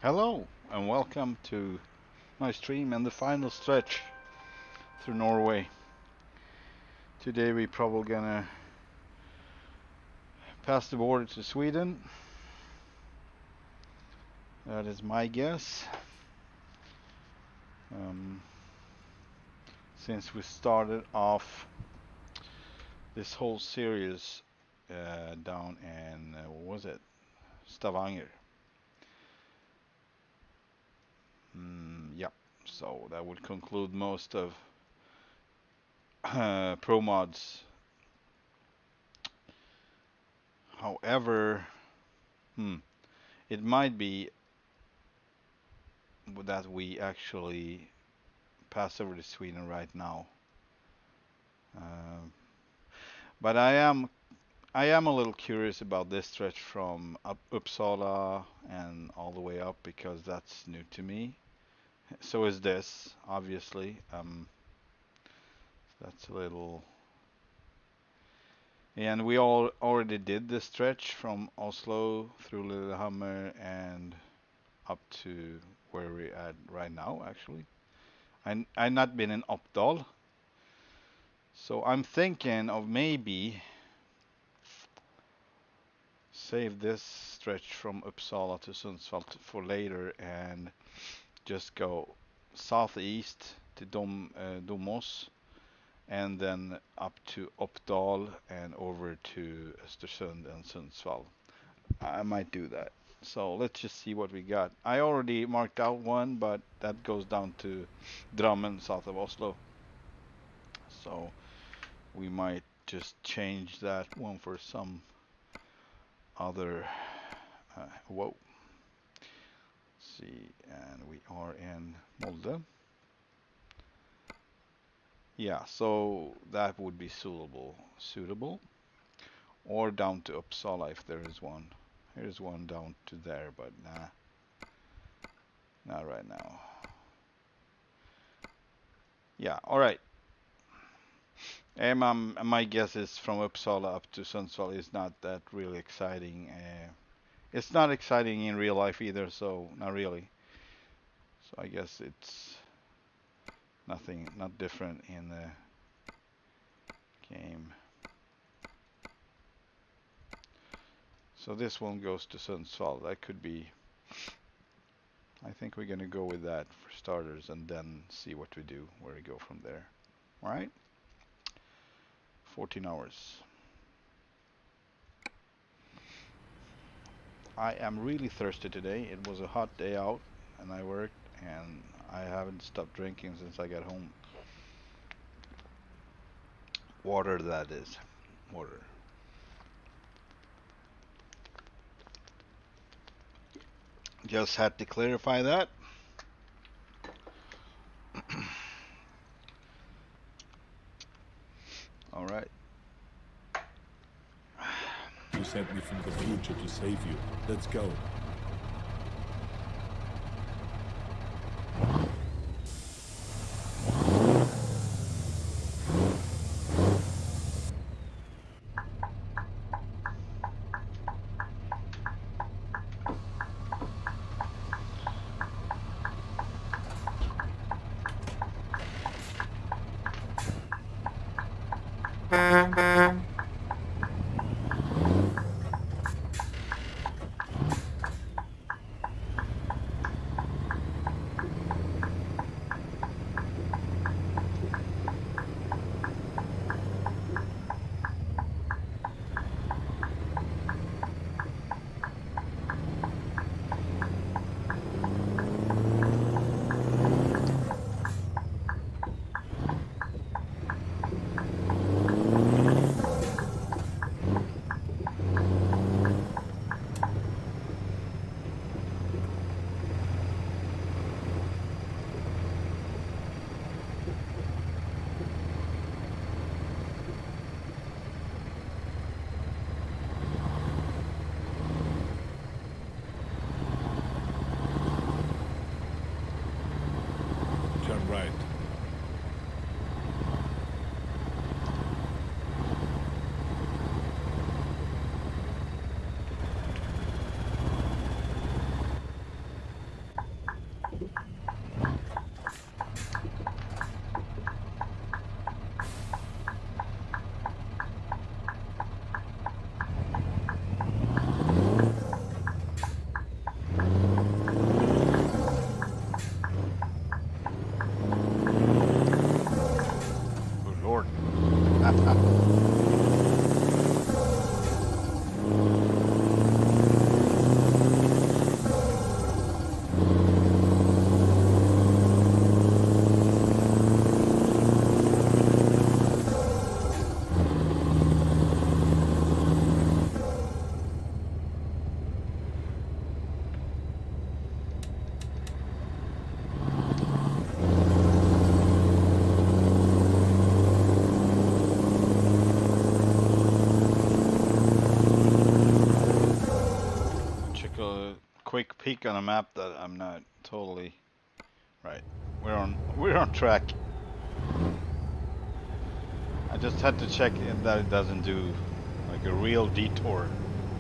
Hello and welcome to my stream and the final stretch through Norway. Today we probably gonna pass the border to Sweden. That is my guess. Um, since we started off this whole series down in, what was it? Stavanger. Yep, so that would conclude most of Pro Mods. However, it might be that we actually pass over to Sweden right now. But I am a little curious about this stretch from Uppsala and all the way up because that's new to me. So is this, obviously. That's a little. And we all already did this stretch from Oslo through Lillehammer and up to where we're at right now, actually. I not been in Oppdal, so I'm thinking of maybe save this stretch from Uppsala to Sundsvall for later and just go southeast to Domås and then up to Oppdal and over to Östersund and Sundsvall. I might do that. So let's just see what we got. I already marked out one, but that goes down to Drammen, south of Oslo. So we might just change that one for some other. Whoa. See, and we are in Molde. Yeah, so that would be suitable, or down to Uppsala if there is one. Here's one down to there, but nah, not right now. Yeah, all right. My guess is from Uppsala up to Sundsvall is not that really exciting. It's not exciting in real life either, so not really. So I guess it's not different in the game. So this one goes to Sundsvall. That could be. I think we're gonna go with that for starters, and then see what we do, where we go from there. All right. 14 hours. I am really thirsty today. It was a hot day out, and I worked, and I haven't stopped drinking since I got home. Water, that is. Water. Just had to clarify that. All right. You sent me from the future to save you. Let's go. Turn right. peek on a map that I'm not totally right. We're on track. I just had to check that it doesn't do like a real detour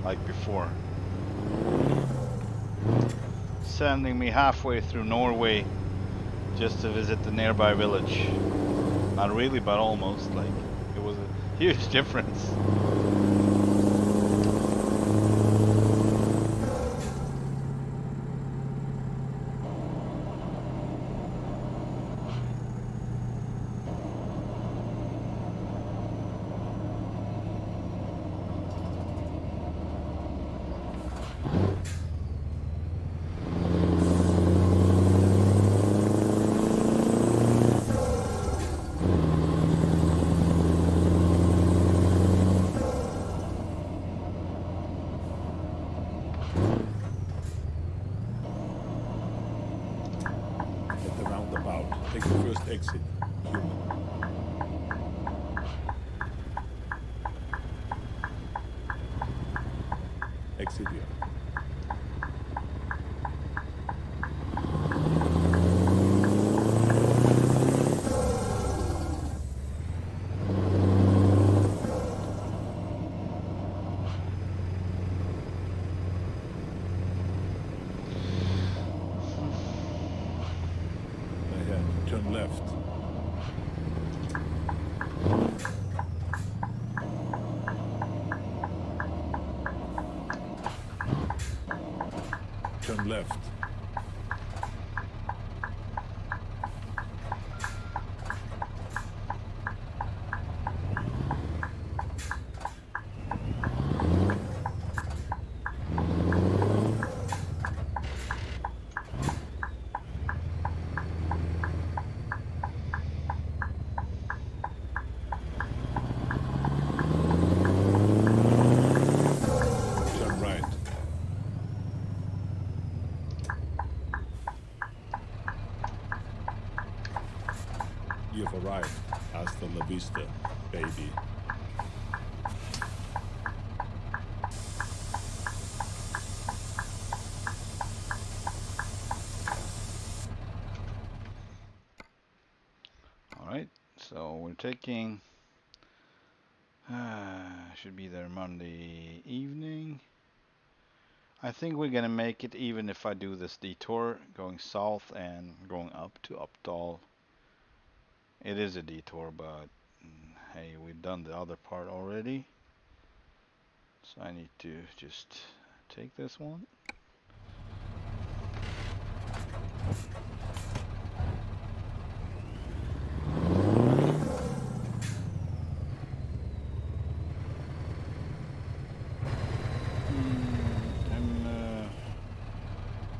like before. Sending me halfway through Norway just to visit the nearby village. Not really, but almost. Like, it was a huge difference. Take the first exit. Human. Exit here. Turn left. Turn left. You've arrived. Hasta la vista, baby. Alright, so we're taking... should be there Monday evening. I think we're gonna make it even if I do this detour going south and going up to Uppdal. It is a detour, but hey, we've done the other part already. So I need to just take this one.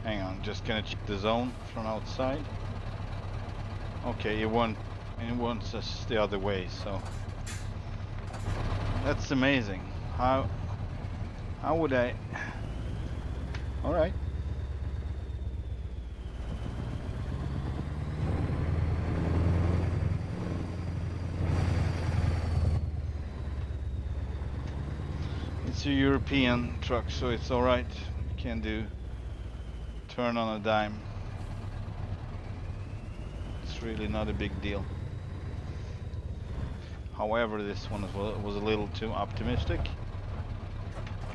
Hang on, just gonna check the zone from outside. Okay, it wants us the other way, so that's amazing. How would I? All right. It's a European truck, so it's all right. You can do turn on a dime. It's really not a big deal. However, this one was a little too optimistic.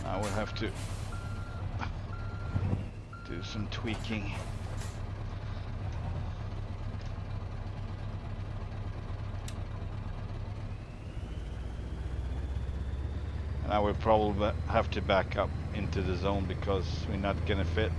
I will have to do some tweaking. And I will probably have to back up into the zone because we're not gonna fit.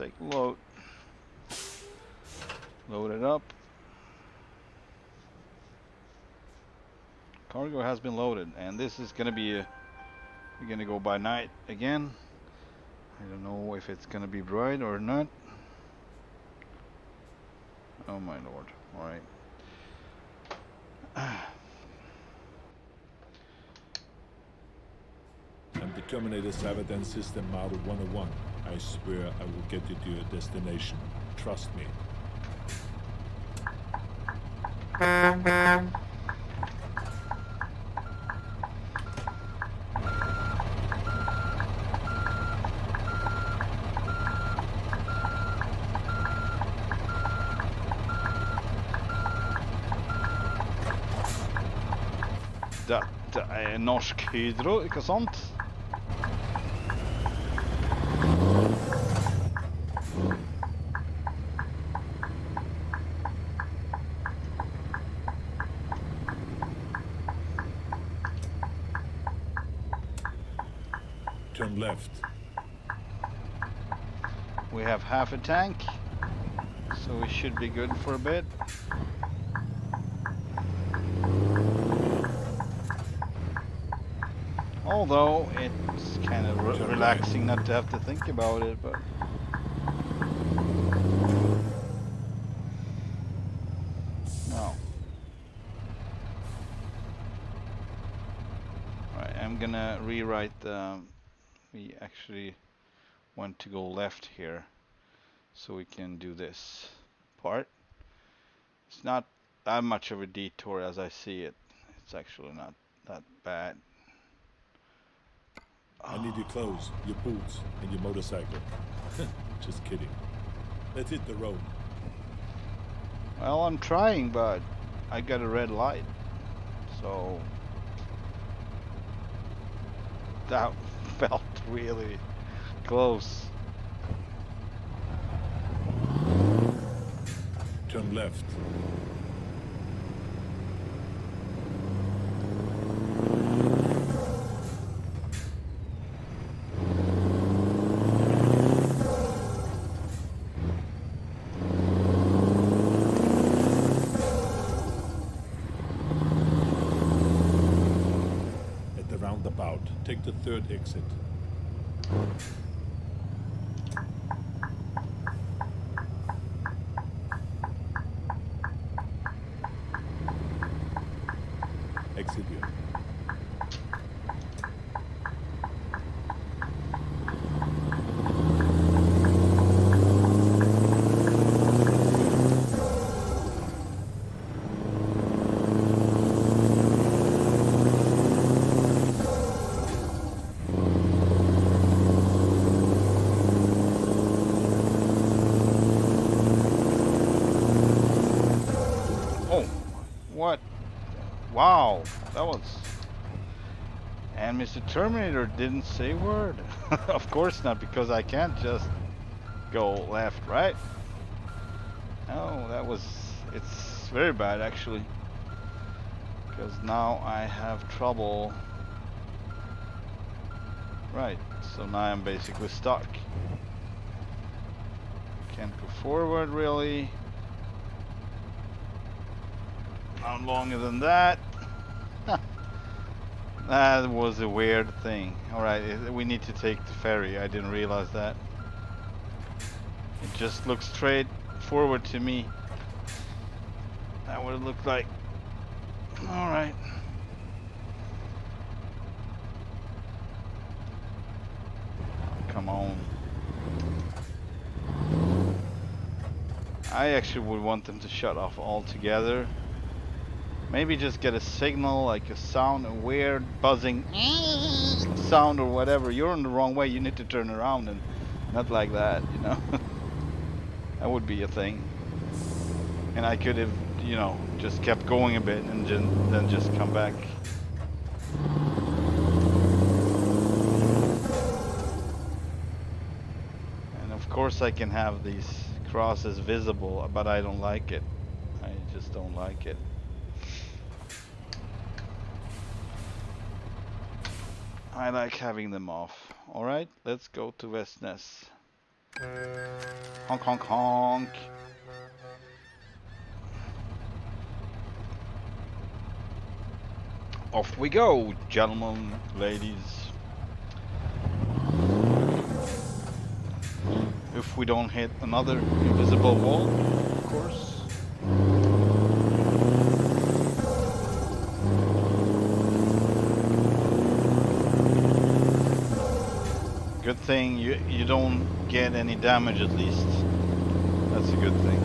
take a load. Load it up. Cargo has been loaded, and this is gonna be we're gonna go by night again. I don't know if it's gonna be bright or not. Oh my lord. Alright. And the Terminator Savadance System Model 101. I swear I will get you to your destination. Trust me. Dette Norsk Hydro, ikke sant? Turn left. We have half a tank, so we should be good for a bit. Although it's kind of relaxing not to have to think about it, but no. Alright, I'm gonna rewrite we actually want to go left here so we can do this part. It's not that much of a detour as I see it. It's actually not that bad. I need your clothes, your boots, and your motorcycle. Just kidding. Let's hit the road. Well, I'm trying, but I got a red light. So that felt really close. Turn left. Take the third exit. Exit here. What? Wow, that was... And Mr. Terminator didn't say a word. Of course not, because I can't just go left, right? Oh, that was... It's very bad, actually. Because now I have trouble... Right, so now I'm basically stuck. Can't go forward, really. Not longer than that. That was a weird thing. Alright, we need to take the ferry. I didn't realize that. It just looks straight forward to me. That would look like... Alright. Come on. I actually would want them to shut off altogether. Maybe just get a signal, like a sound, a weird buzzing sound or whatever. You're in the wrong way, you need to turn around, and not like that, you know. That would be a thing. And I could have, you know, just kept going a bit and then just come back. And of course I can have these crosses visible, but I don't like it. I just don't like it. I like having them off. Alright, let's go to Vestnes. Honk, honk, honk. Off we go, gentlemen, ladies. If we don't hit another invisible wall, of course. Good thing you don't get any damage at least. That's a good thing.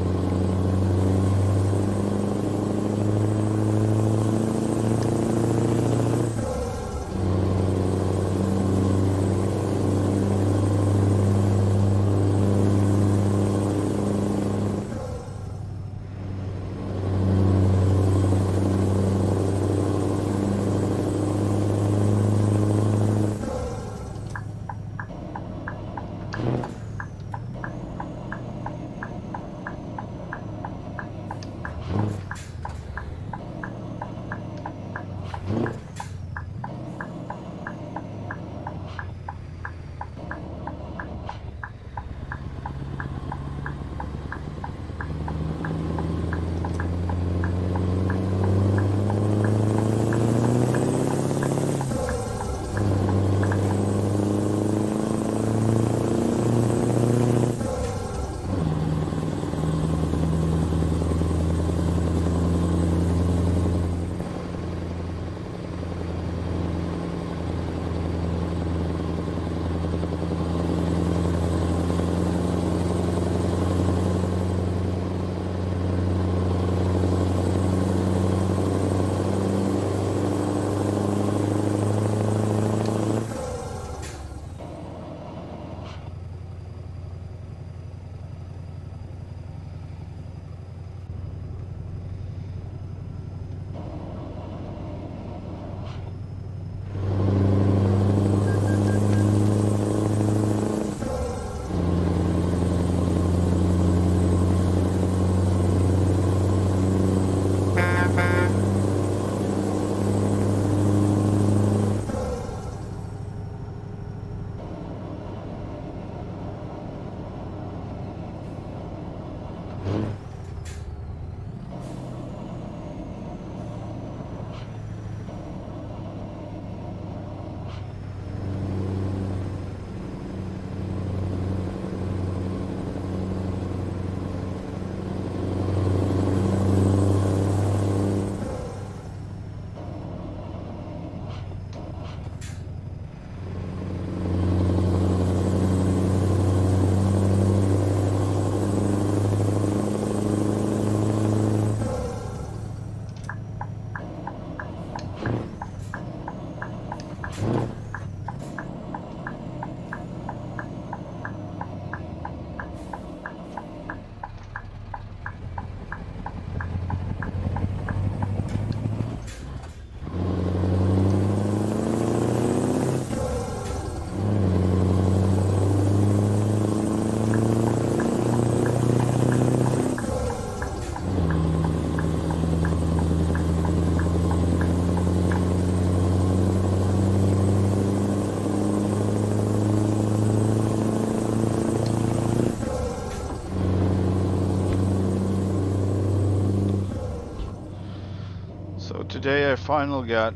Today I finally got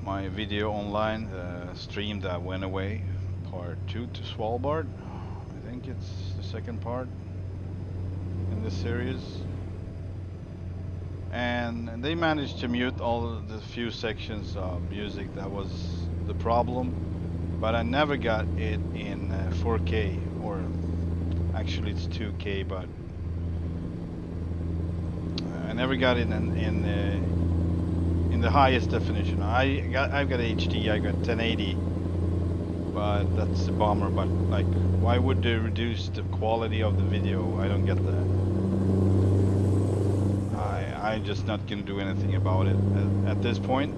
my video online, the stream that went away, part 2 to Svalbard. I think it's the second part in this series. And they managed to mute all the few sections of music that was the problem, but I never got it in 4K, or actually it's 2K, but I never got it in the highest definition. I've got HD, I got 1080, but that's a bummer. But like, why would they reduce the quality of the video? I don't get that. I'm just not gonna do anything about it at this point.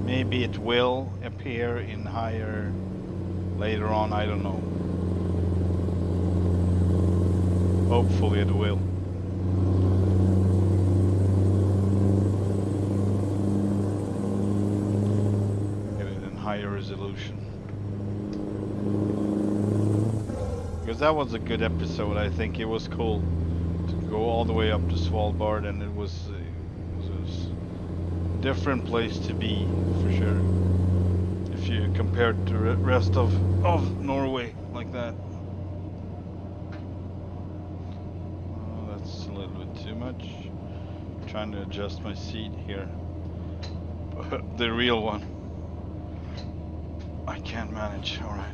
Maybe it will appear in higher later on, I don't know. Hopefully it will. Get it in higher resolution. that was a good episode. I think it was cool to go all the way up to Svalbard, and it was a different place to be for sure. If you compare it to the rest of Norway like that. Oh, that's a little bit too much. I'm trying to adjust my seat here. The real one. I can't manage. All right.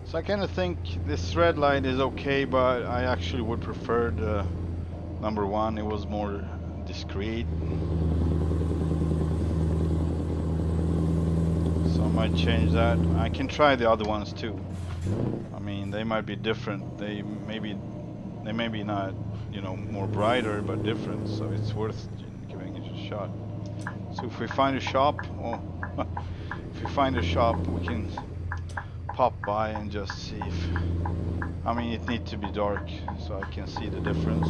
So I kind of think this red light is okay, but I actually would prefer the number one. It was more discreet. So I might change that. I can try the other ones too. I mean, they might be different. They may be not, you know, more brighter, but different. So it's worth giving it a shot. So if we find a shop, well, if we find a shop, we can pop by and just see if. I mean, it needs to be dark so I can see the difference.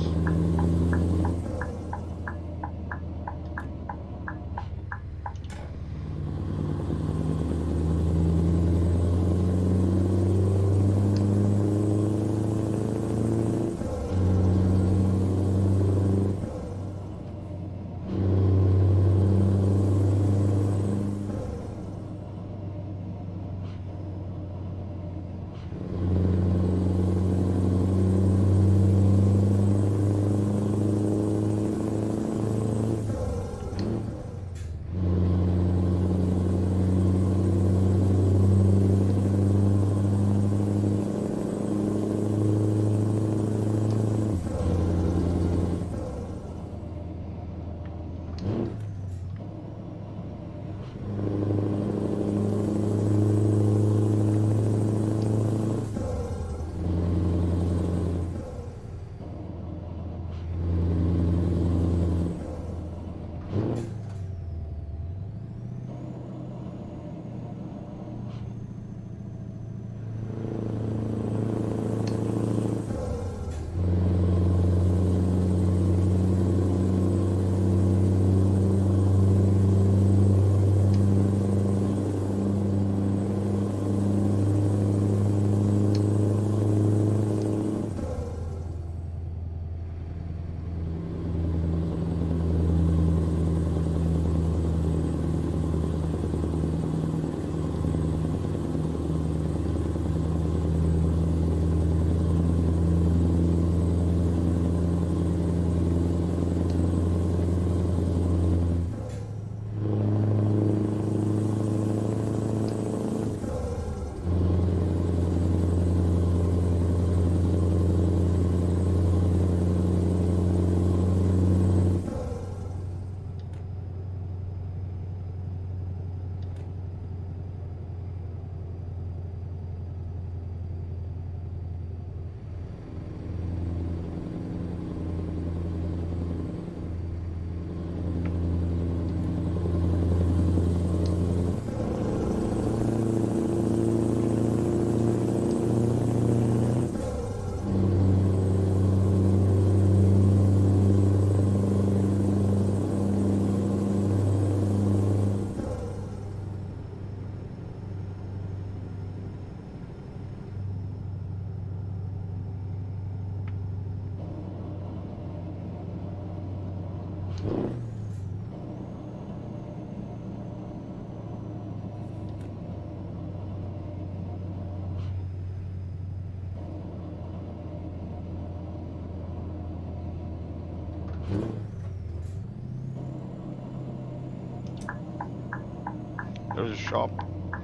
There's a shop.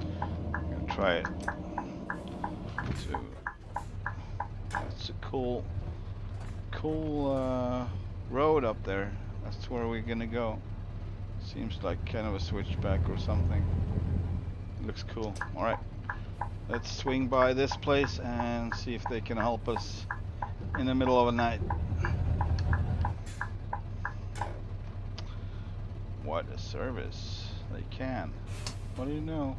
I'm gonna try it. So that's a cool road up there. That's where we're gonna go. Seems like kind of a switchback or something. Looks cool. All right, let's swing by this place and see if they can help us in the middle of the night. What a service. They can. What do you know?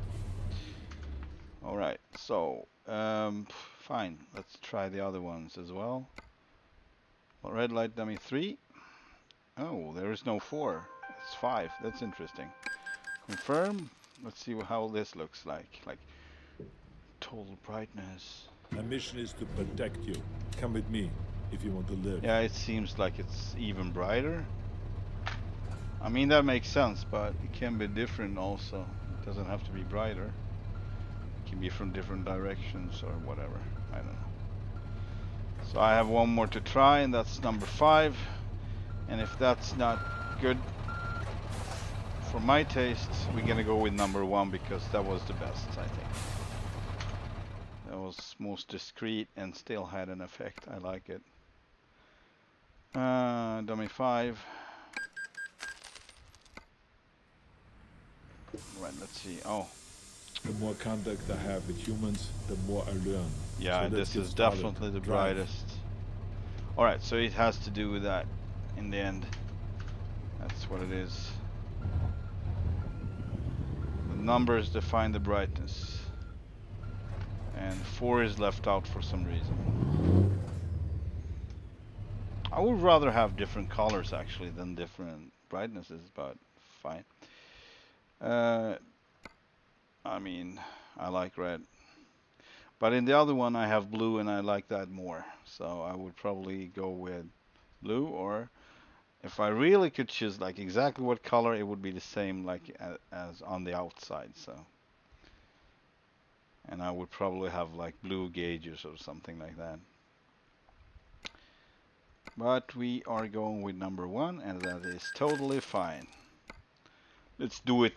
All right, so fine. Let's try the other ones as well. Red light dummy 3. Oh, there is no 4. It's 5. That's interesting. Confirm. Let's see how this looks like. Like total brightness. My mission is to protect you. Come with me if you want to live. Yeah, it seems like it's even brighter. I mean, that makes sense, but it can be different also. It doesn't have to be brighter. It can be from different directions or whatever. I don't know. So I have one more to try, and that's number 5. And if that's not good for my taste, we're gonna go with number 1 because that was the best, I think. That was most discreet and still had an effect. I like it. Dummy 5. Right, let's see. Oh, The more contact I have with humans, the more I learn. yeah, So let's this get is started. definitely the Drive. brightest. Alright, so it has to do with that in the end. That's what it is. The numbers define the brightness. And 4 is left out for some reason. I would rather have different colors actually than different brightnesses, but fine. I mean, I like red. But in the other one I have blue and I like that more. So I would probably go with blue, or if I really could choose like exactly what color, it would be the same like as on the outside. So, and I would probably have like blue gauges or something like that. But we are going with number 1 and that is totally fine. Let's do it.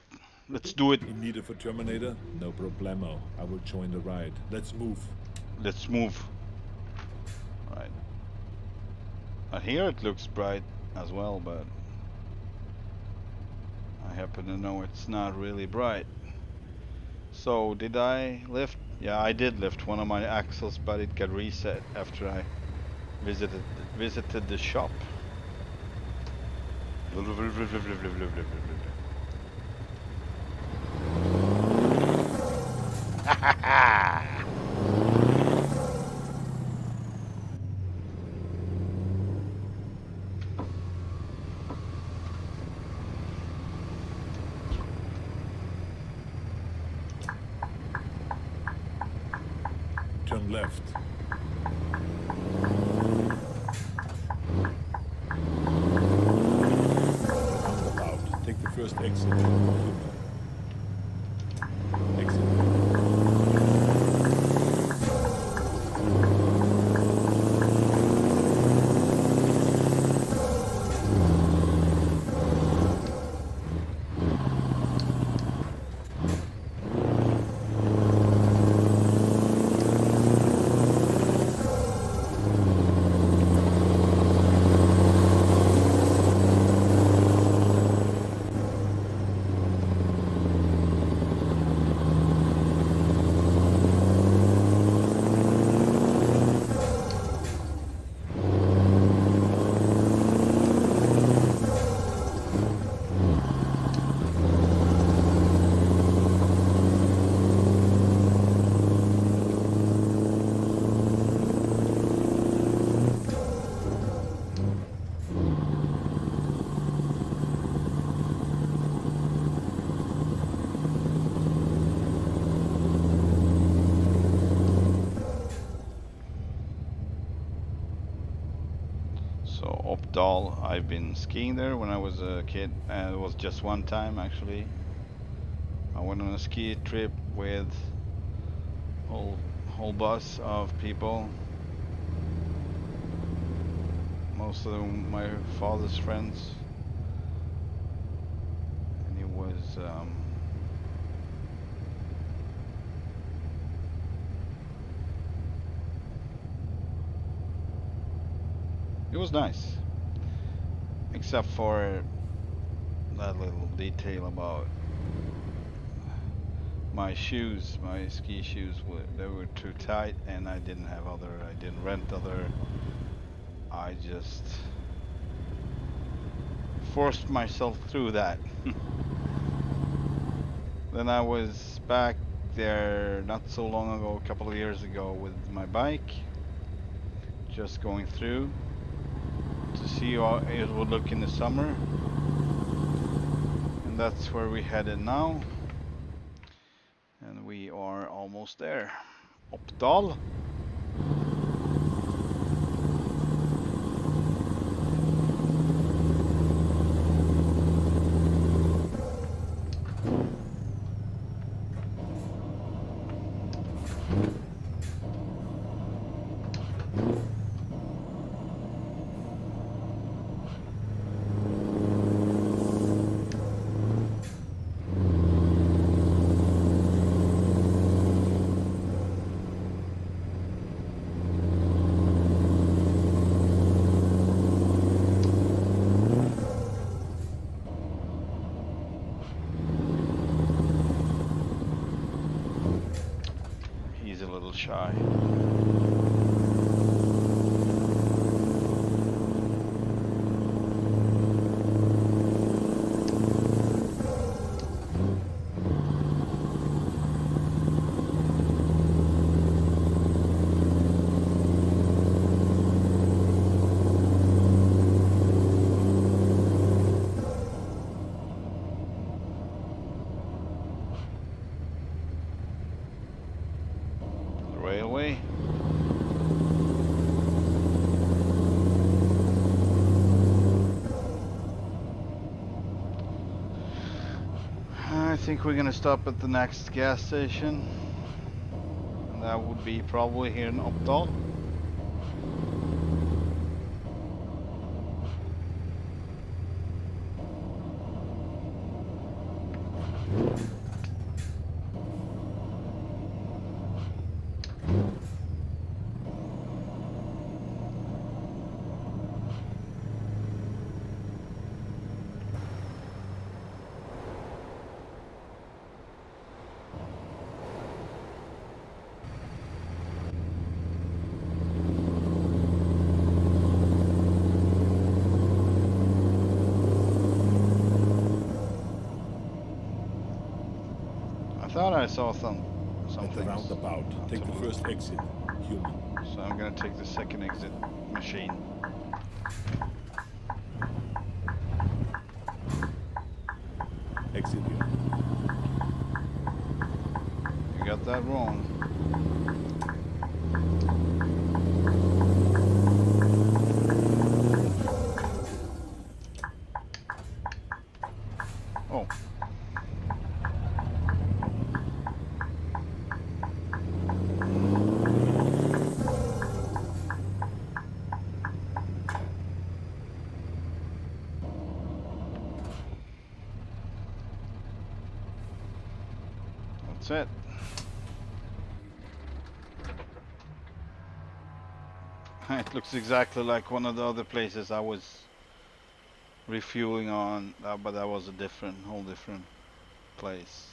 Let's do it. In need of a Terminator? No problemo. I will join the ride. Let's move. Let's move. Right. And here it looks bright as well, but I happen to know it's not really bright. So did I lift? Yeah, I did lift one of my axles, but it got reset after I visited the shop. Turn left. Roundabout. Take the first exit. Exit. Opdal, I've been skiing there when I was a kid, and it was just one time actually. I went on a ski trip with whole bus of people. Most of them my father's friends, and it was nice, except for that little detail about my shoes. My ski shoes they were too tight, and I didn't have other. I didn't rent other. I just forced myself through that. Then I was back there not so long ago, a couple of years ago, with my bike, just going through. to see how it would look in the summer. And that's where we headed now. And we are almost there. Oppdal. He's a little shy. Railway. I think we're gonna stop at the next gas station. And that would be probably here in Oppdal. I thought I saw some At the things. roundabout, take the first exit. Human. So I'm gonna take the second exit machine. Exit here. You got that wrong. Oh. That's it. It looks exactly like one of the other places I was refueling on, but that was a whole different place.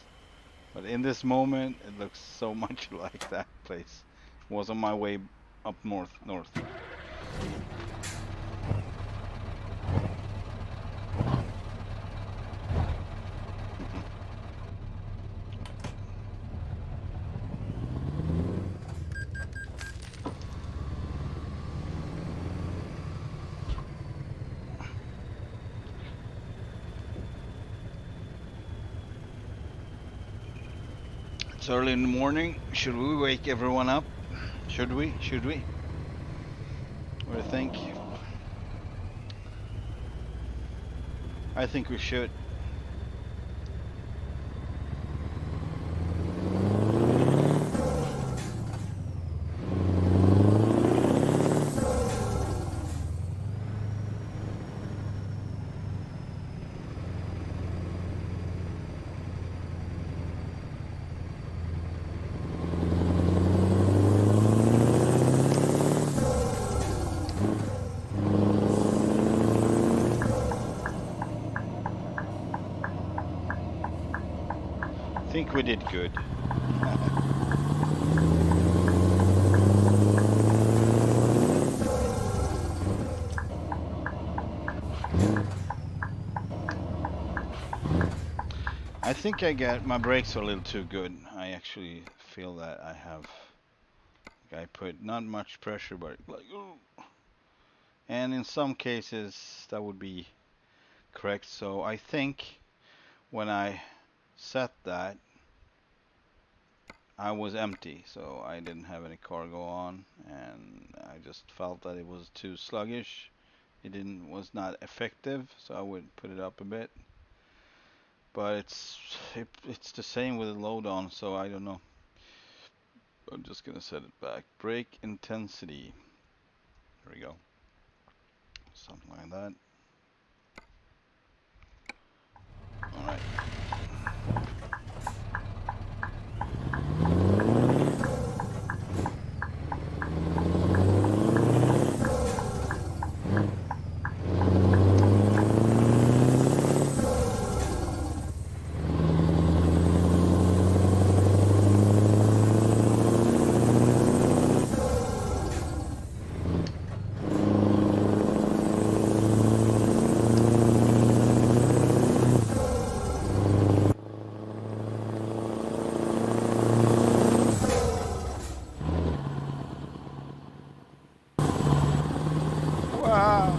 But in this moment, it looks so much like that place. It was on my way up north. It's early in the morning. Should we wake everyone up? Should we? What do you think? I think we should. I think we did good. I think my brakes are a little too good. I actually feel that I put not much pressure, but like, ooh, and in some cases that would be correct. So I think when I set that, I was empty, so I didn't have any cargo on, and I just felt that it was too sluggish. It didn't was not effective, so I would put it up a bit. But it's the same with the load on, so I don't know. I'm just gonna set it back. Brake intensity. There we go. Something like that. All right. Wow.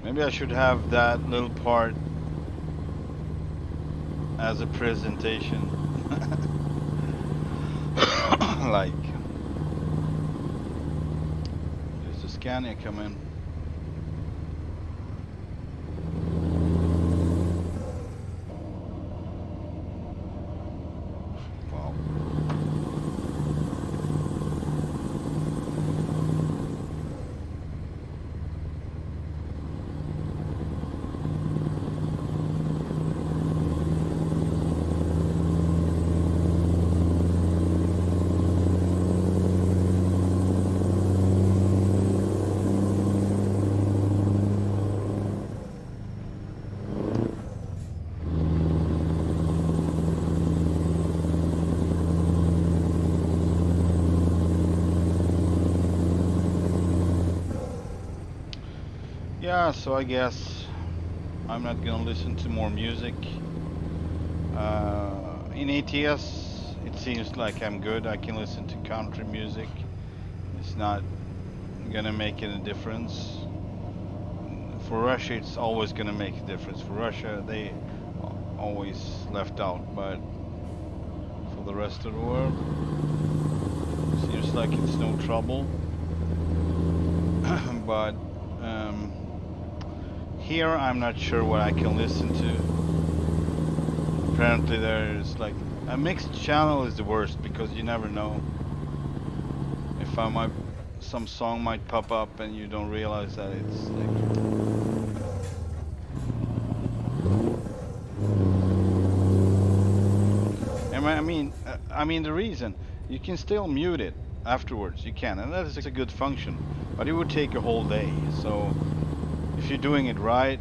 Maybe I should have that little part as a presentation. Like, there's a Scania coming. Wow. Yeah, so I guess I'm not gonna listen to more music. In ETS, it seems like I'm good. I can listen to country music. It's not gonna make any difference. For Russia, it's always gonna make a difference. For Russia, they always left out, but for the rest of the world, seems like it's no trouble. But here, I'm not sure what I can listen to. Apparently, there's like a mixed channel is the worst because you never know if some song might pop up and you don't realize that it's like. I mean the reason you can still mute it afterwards. You can, and that is a good function, but it would take a whole day. So if you're doing it right,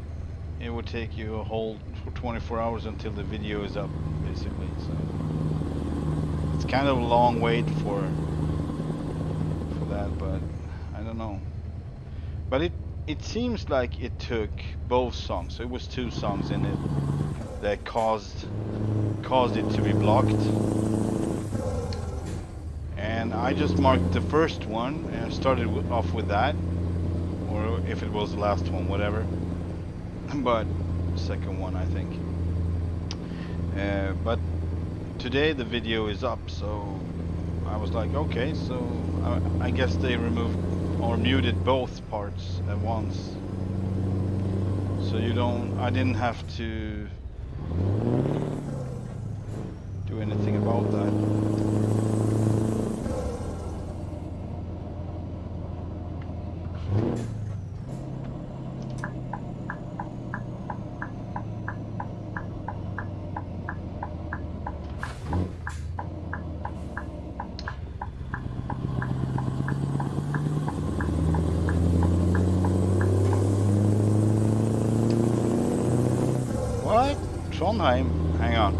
it would take you a whole 24 hours until the video is up, basically. So it's kind of a long wait for that, but I don't know. But it seems like it took both songs. So it was two songs in it that caused it to be blocked. And I just marked the first one and started off with that, or if it was the last one, whatever. But second one, I think. But today the video is up, so I was like, okay, so I guess they removed or muted both parts at once. So I didn't have to do anything about that. What? Trondheim? Hang on.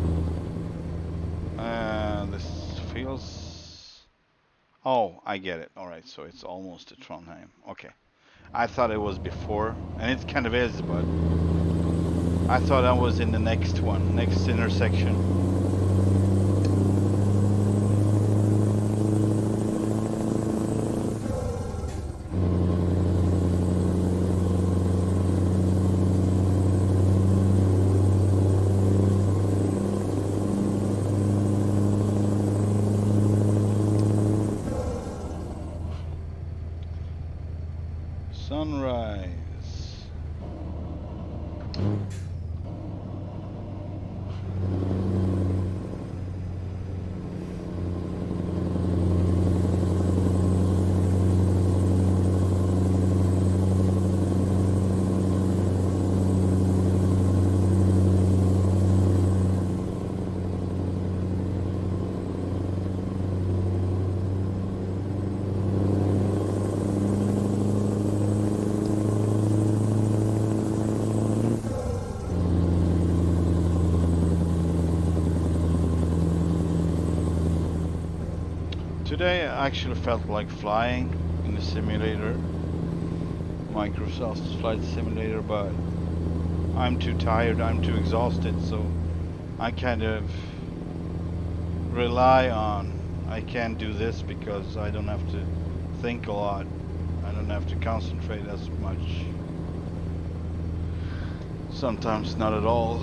This feels Oh, I get it. All right, so it's almost to Trondheim. Okay. I thought it was before, and it kind of is, but I thought I was in the next one, next intersection. Sunrise. Today I actually felt like flying in the simulator, Microsoft's flight simulator, but I'm too tired, I'm too exhausted, so I kind of rely on I can't do this because I don't have to think a lot. I don't have to concentrate as much. Sometimes not at all.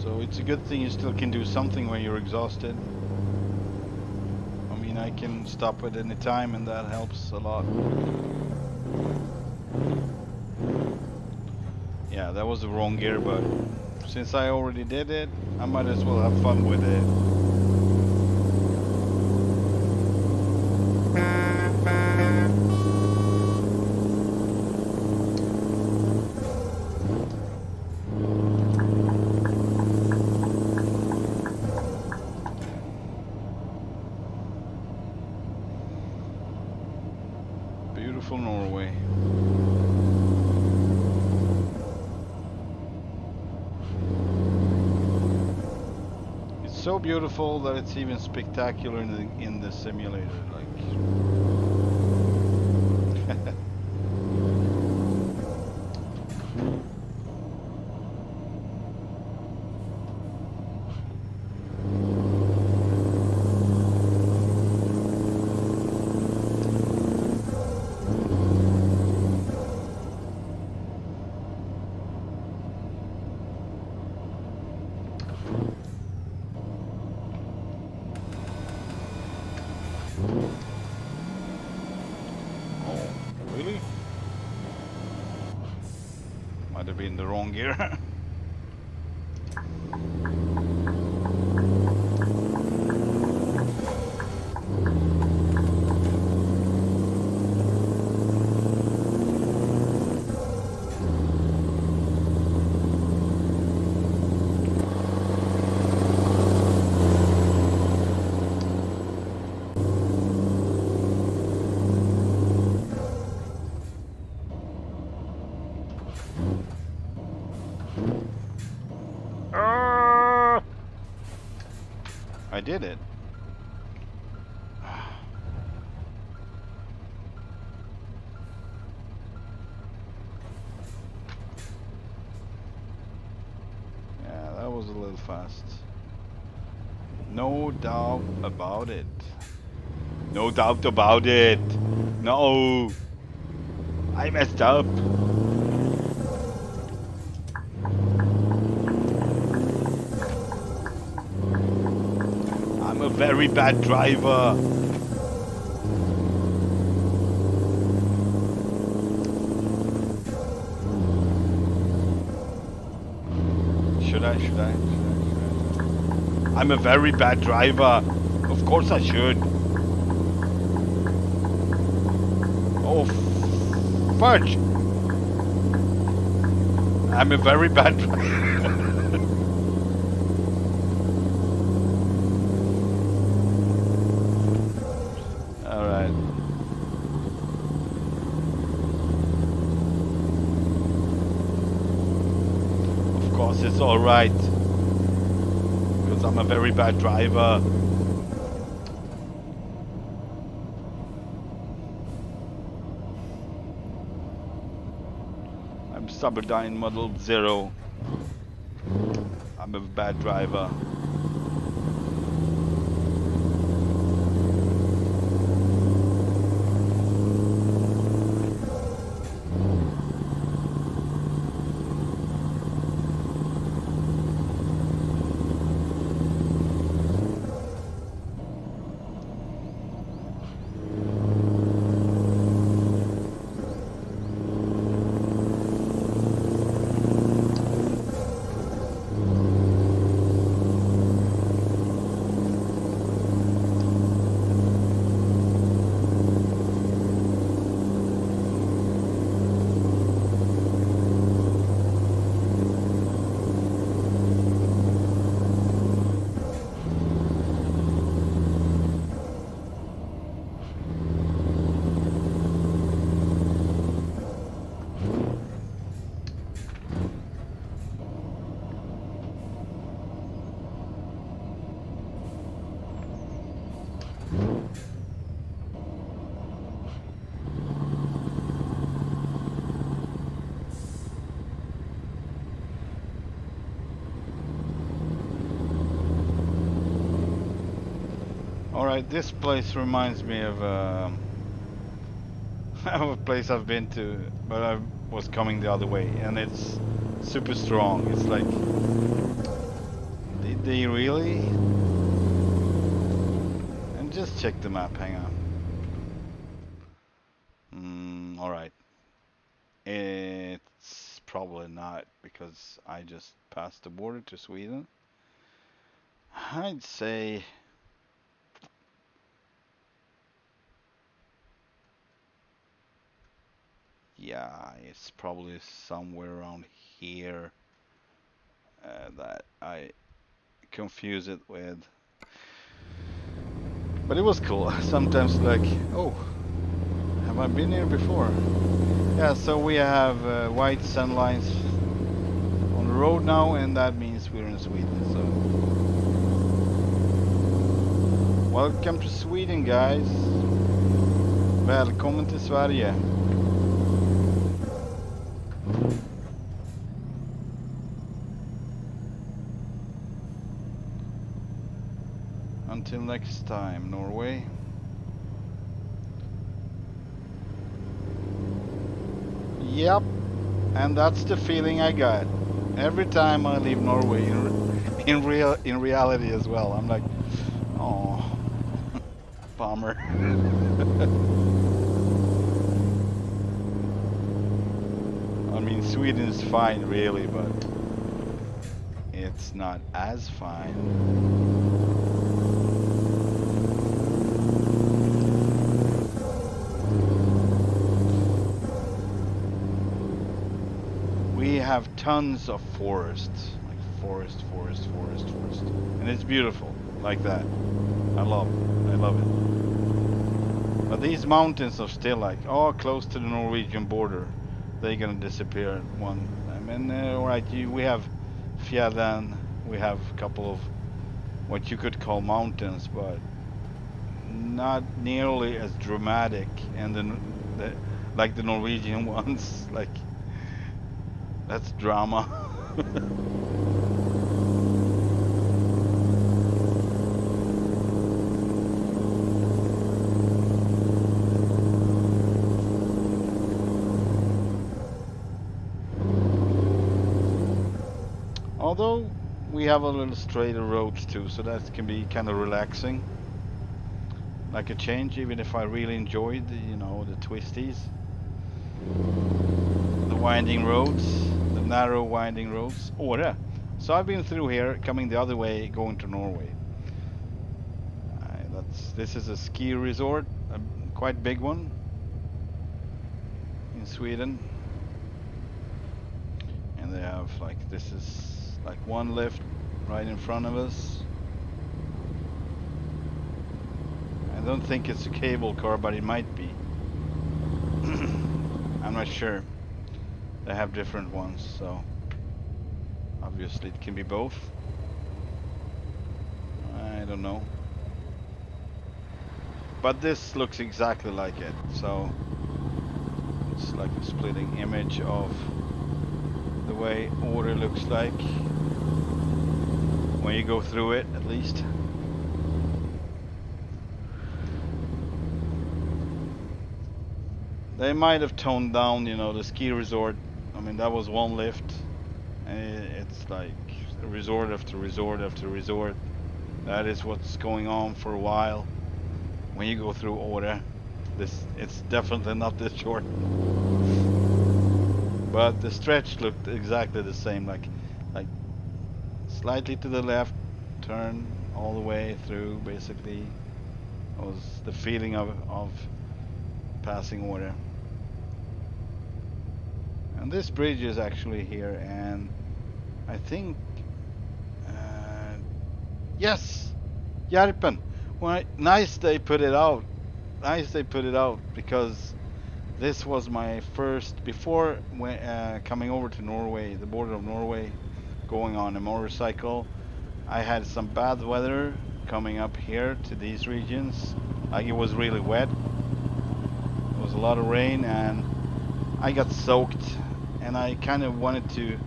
So it's a good thing you still can do something when you're exhausted. I mean, I can stop at any time and that helps a lot. Yeah, that was the wrong gear, but since I already did it, I might as well have fun with it. Beautiful Norway. It's so beautiful that it's even spectacular in the simulator. Like. Really? Might have been the wrong gear. I did it. Yeah, that was a little fast. No doubt about it. No doubt about it. No. I messed up. I'm a very bad driver. Should I? I'm a very bad driver. Of course I should. Oh, fudge. I'm a very bad driver. It's all right. a very bad driver. I'm Cyberdyne Model 0. I'm a bad driver. Alright, this place reminds me of of a place I've been to, but I was coming the other way, and it's super strong. It's like, did they really? And just check the map, hang on. Alright. It's probably not, because I just passed the border to Sweden. I'd say... yeah, it's probably somewhere around here that I confuse it with. But it was cool. Sometimes like, oh, have I been here before? Yeah, so we have white sun lines on the road now, and that means we're in Sweden. So welcome to Sweden, guys. Välkommen till Sverige. Until next time, Norway. Yep, and that's the feeling I got every time I leave Norway. In reality as well, I'm like, oh, bummer. I mean, Sweden is fine, really, but it's not as fine. We have tons of forests, like forest, and it's beautiful, like that. I love it. But these mountains are still like, oh, close to the Norwegian border. They're gonna disappear one. I mean, alright, we have fjällen, we have a couple of what you could call mountains, but not nearly as dramatic, and like the Norwegian ones, like. That's drama. Although we have a little straighter roads too, so that can be kind of relaxing. Like a change, even if I really enjoyed the, the twisties. The winding roads. Narrow winding roads. Åre. So I've been through here, coming the other way, going to Norway. This is a ski resort, a quite big one in Sweden. And they have this is like one lift right in front of us. I don't think it's a cable car, but it might be. I'm not sure. They have different ones, so obviously it can be both. don't know. But this looks exactly like it, so it's like a splitting image of the way order looks like when you go through it, at least. They might have toned down, you know, the ski resort. I mean, that was one lift. And it's like resort after resort after resort. That is what's going on for a while. When you go through Åre, it's definitely not this short. But the stretch looked exactly the same, like slightly to the left, turn all the way through. Basically, was the feeling of passing Åre. And this bridge is actually here, and I think yes, Järpen. Well, nice they put it out. Nice they put it out, because this was my first, before coming over to Norway, the border of Norway, going on a motorcycle. I had some bad weather coming up here to these regions. Like, it was really wet. There was a lot of rain and I got soaked, and I kind of wanted to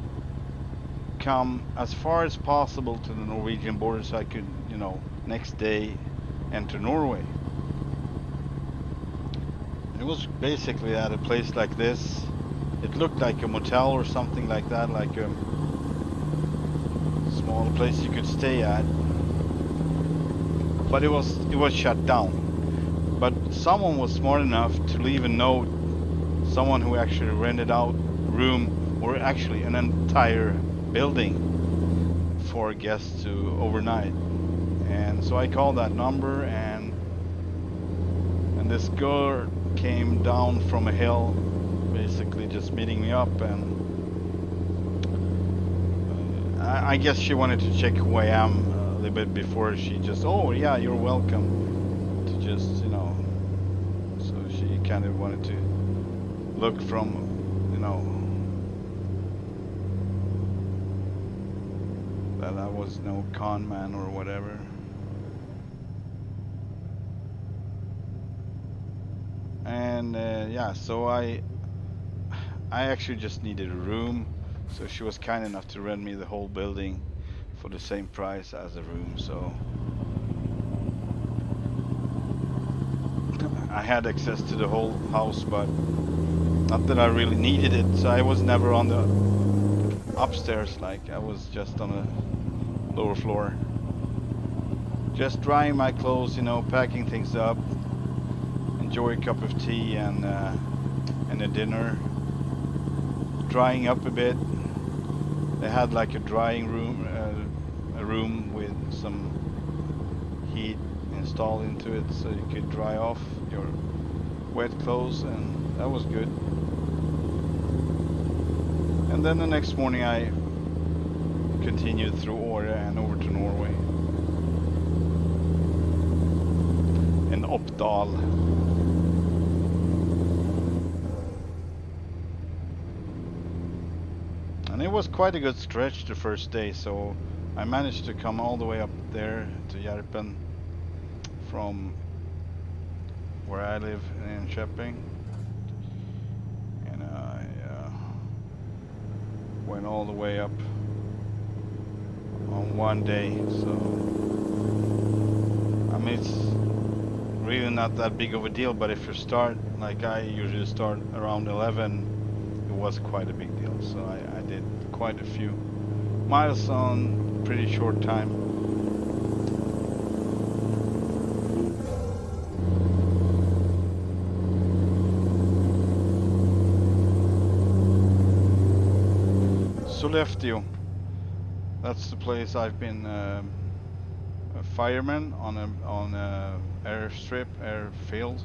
come as far as possible to the Norwegian border so I could, you know, next day enter Norway. It was basically at a place like this. It looked like a motel or something like that, like a small place you could stay at. But it was shut down. But someone was smart enough to leave a note. Someone who actually rented out room, or actually an entire building, for guests to overnight. And so I called that number, and this girl came down from a hill, basically just meeting me up, and I guess she wanted to check who I am a little bit before she just, oh yeah, you're welcome, to just, you know, so she kind of wanted to look from, you know, that I was no con man or whatever. And yeah, so I actually just needed a room, so she was kind enough to rent me the whole building for the same price as a room. So I had access to the whole house, but not that I really needed it. So I was never on the upstairs, like I was just on the lower floor, just drying my clothes, you know, packing things up, enjoy a cup of tea and a dinner, drying up a bit. They had like a drying room, a room with some heat installed into it, so you could dry off your wet clothes, and that was good. And then the next morning I continued through Åre and over to Norway, in Oppdal. And it was quite a good stretch the first day, so I managed to come all the way up there to Järpen from where I live in Köping, and I went all the way up on one day. So I mean, it's really not that big of a deal, but if you start, like I usually start around 11, it was quite a big deal. So I did quite a few miles on pretty short time. Sollefteå, that's the place I've been a fireman on a airfield.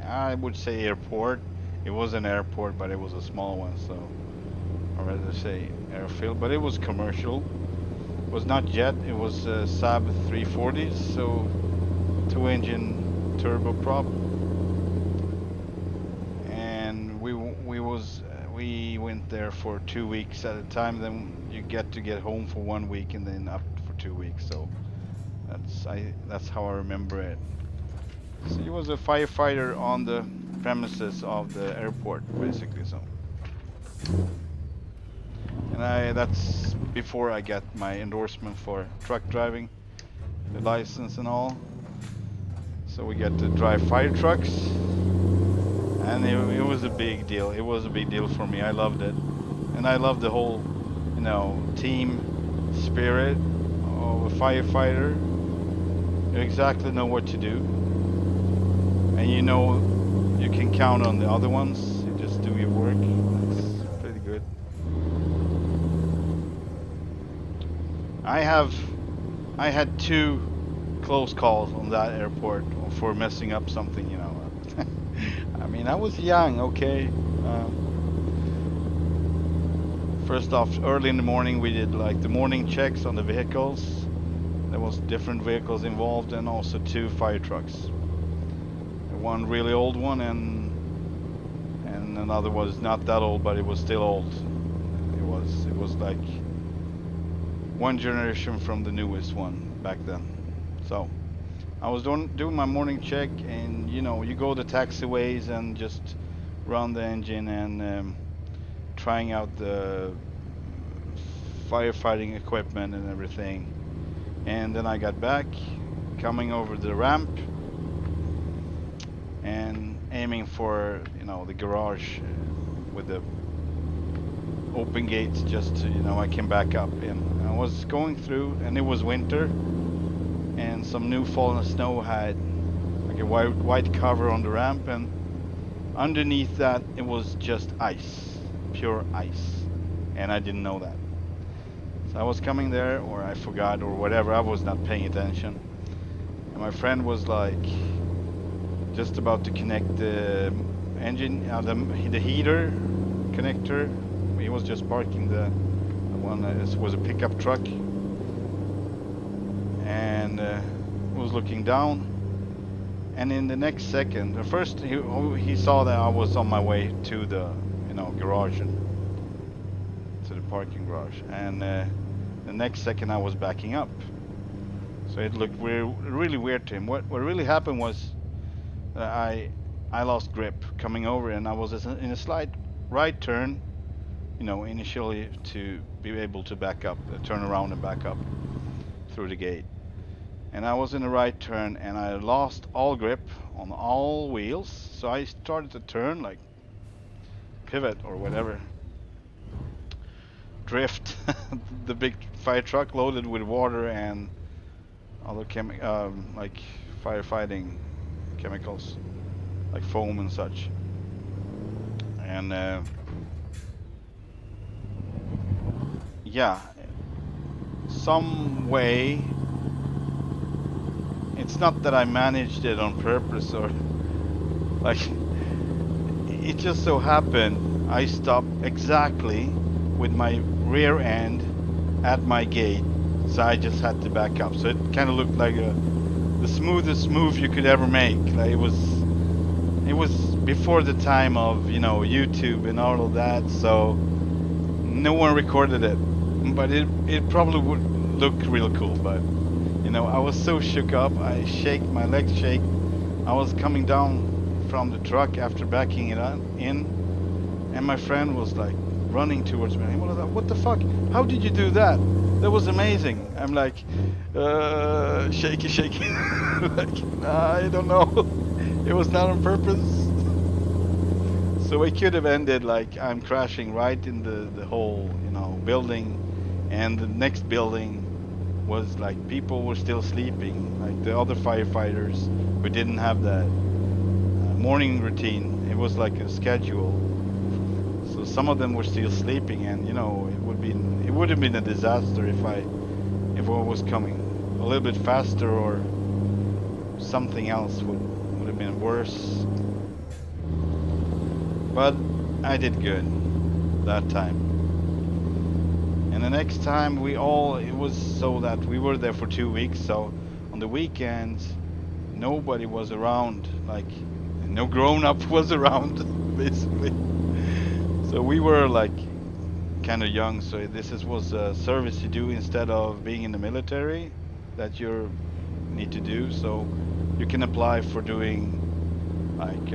I would say airport. It was an airport, but it was a small one, so I'd rather say airfield. But it was commercial. It was not jet. It was Saab 340s, so 2-engine turboprop. And we went there for 2 weeks at a time. Then you get home for 1 week, and then up for 2 weeks. So That's how I remember it. So he was a firefighter on the premises of the airport, basically. So, and that's before I got my endorsement for truck driving, the license and all. So we got to drive fire trucks, and it was a big deal. It was a big deal for me. I loved it, and I loved the whole, team spirit of a firefighter. You exactly know what to do, and you can count on the other ones. You just do your work. It's pretty good. I had 2 close calls on that airport for messing up something. I mean, I was young, okay. First off, early in the morning we did like the morning checks on the vehicles. There was different vehicles involved, and also 2 fire trucks. One really old one, and another was not that old, but it was still old. It was like one generation from the newest one back then. So I was doing my morning check, and you go the taxiways and just run the engine and trying out the firefighting equipment and everything. And then I got back, coming over the ramp and aiming for the garage with the open gates, just to, I can back up. And I was going through, and it was winter, and some new fallen snow had like a white cover on the ramp, and underneath that it was just ice, pure ice, and I didn't know that. So I was coming there, or I forgot, or whatever. I was not paying attention, and my friend was like just about to connect the engine, the heater connector. He was just parking the one that was a pickup truck, and was looking down. And in the next second, first he saw that I was on my way to the garage, and to the parking garage, and the next second I was backing up. So it looked really weird to him. What really happened was I lost grip coming over, and I was in a slight right turn, initially, to be able to back up, turn around and back up through the gate. And I was in a right turn, and I lost all grip on all wheels. So I started to turn, like pivot or whatever, drift the big fire truck loaded with water and other like firefighting chemicals, like foam and such. And yeah, some way, it's not that I managed it on purpose, or like, it just so happened I stopped exactly with my rear end at my gate, so I just had to back up. So it kind of looked like the smoothest move you could ever make. Like it was before the time of YouTube and all of that, so no one recorded it, but it probably would look real cool. But I was so shook up, my legs shake. I was coming down from the truck after backing it in, and my friend was like running towards me. He was like, "What the fuck? How did you do that? That was amazing." I'm like, shaky. Like, I don't know. It was not on purpose. So it could have ended like I'm crashing right in the whole, building, and the next building was like people were still sleeping, like the other firefighters who didn't have that morning routine. It was like a schedule. So some of them were still sleeping, and it would have been a disaster if I was coming a little bit faster, or something else would have been worse. But I did good that time. And the next time it was so that we were there for 2 weeks, so on the weekends nobody was around, like no grown-up was around, basically. So we were like kind of young, so this was a service you do instead of being in the military, that you're need to do. So you can apply for doing like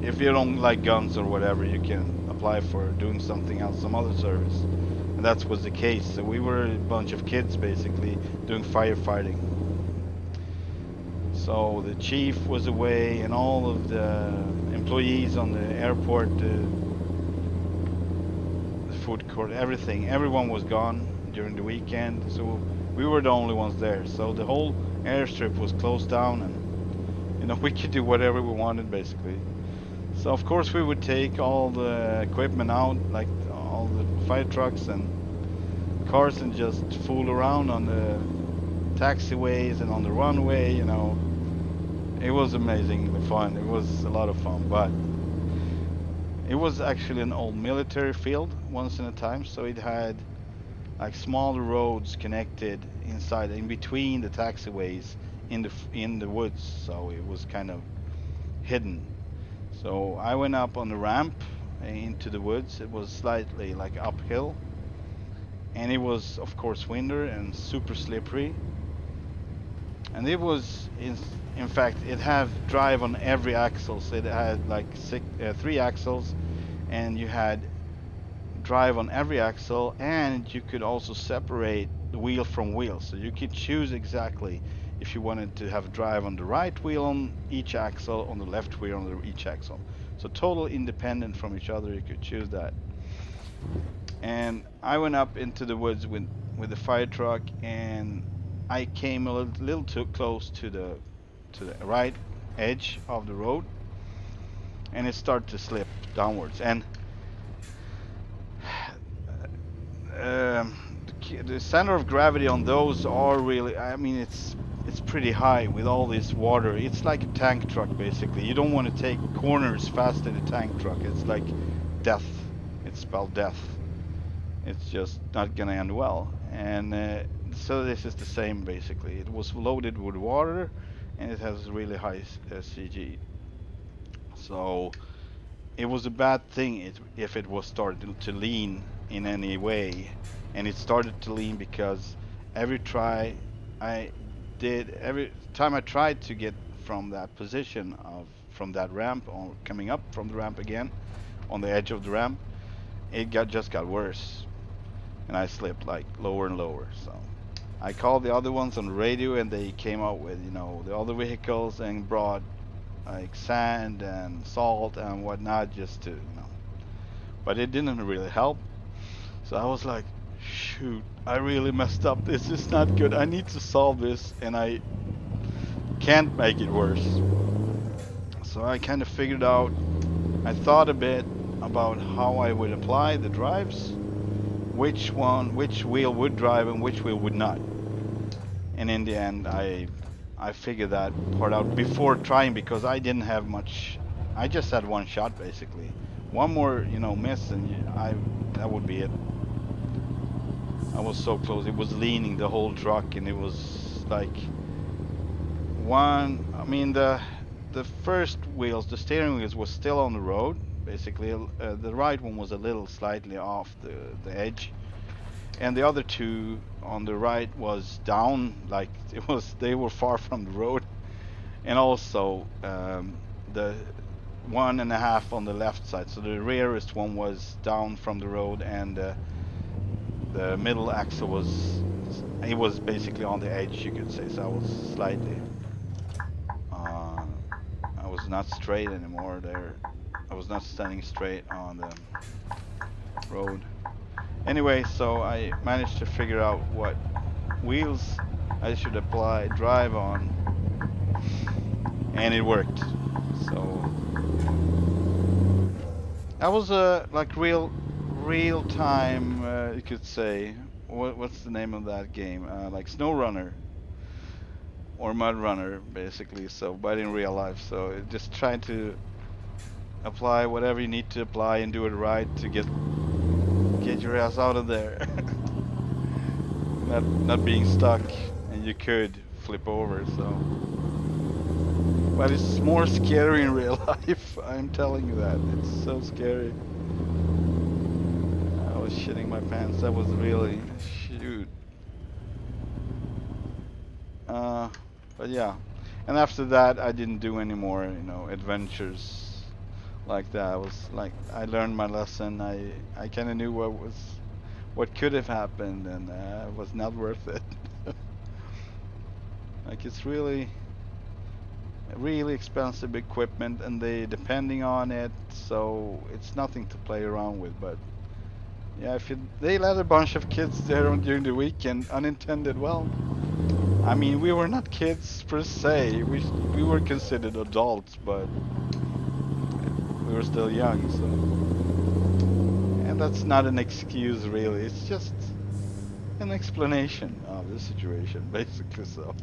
if you don't like guns or whatever, you can apply for doing something else, some other service. And that was the case. So we were a bunch of kids basically doing firefighting. So the chief was away and all of the employees on the airport, the food court, everyone was gone during the weekend. So we were the only ones there. So the whole airstrip was closed down, and we could do whatever we wanted basically. So of course we would take all the equipment out, like all the fire trucks and cars, and just fool around on the taxiways and on the runway, It was amazing, the fun. It was a lot of fun, but it was actually an old military field once in a time, so it had like smaller roads connected inside, in between the taxiways in the woods, so it was kind of hidden. So I went up on the ramp into the woods. It was slightly like uphill, and it was of course winter and super slippery. And it was in fact it had drive on every axle. So it had like 3 axles, and you had drive on every axle, and you could also separate the wheel from wheel. So you could choose exactly if you wanted to have drive on the right wheel on each axle, on the left wheel on each axle. So total independent from each other, you could choose that. And I went up into the woods with the fire truck, and I came a little too close to the right edge of the road, and it started to slip downwards. And the center of gravity on those are really, I mean, it's pretty high with all this water. It's like a tank truck basically. You don't want to take corners fast in a tank truck. It's like death. It's spelled death. It's just not gonna end well. And so this is the same basically. It was loaded with water, and it has really high CG. So it was a bad thing if it was starting to lean in any way. And it started to lean because every time I tried to get from that position from that ramp, or coming up from the ramp again on the edge of the ramp, it just got worse, and I slipped like lower and lower. So I called the other ones on the radio, and they came out with the other vehicles and brought like sand and salt and whatnot, just to but it didn't really help. So I was like, shoot, I really messed up. This is not good. I need to solve this, and I can't make it worse. So I kind of figured out, I thought a bit about how I would apply the drives, which wheel would drive and which wheel would not. And in the end, I figured that part out before trying, because I didn't have much. I just had one shot basically. One more, miss, and that would be it. I was so close. It was leaning the whole truck, and it was like I mean, the first wheels, the steering wheels, was still on the road basically. The right one was a little slightly off the edge, and the other two on the right was down, like they were far from the road. And also the 1.5 on the left side, so the rearest one was down from the road, and the middle axle was basically on the edge, you could say. So I was slightly I was not straight anymore there. I was not standing straight on the road. Anyway, so I managed to figure out what wheels I should drive on, and it worked. So that was like real time, you could say. What's the name of that game? Like Snow Runner or Mud Runner, basically. So, but in real life. So just trying to apply whatever you need to apply and do it right to get your ass out of there. not being stuck, and you could flip over. So, but it's more scary in real life. I'm telling you that. It's so scary. I was shitting my pants. That was really shoot. But yeah, and after that, I didn't do any more, adventures like that. I was like, I learned my lesson. I kind of knew what could have happened, and it was not worth it. Like it's really expensive equipment, and they depending on it, so it's nothing to play around with. But yeah, if they let a bunch of kids there during the weekend, unintended, well, I mean, we were not kids per se. We were considered adults, but we were still young, so. And that's not an excuse, really. It's just an explanation of the situation, basically. So.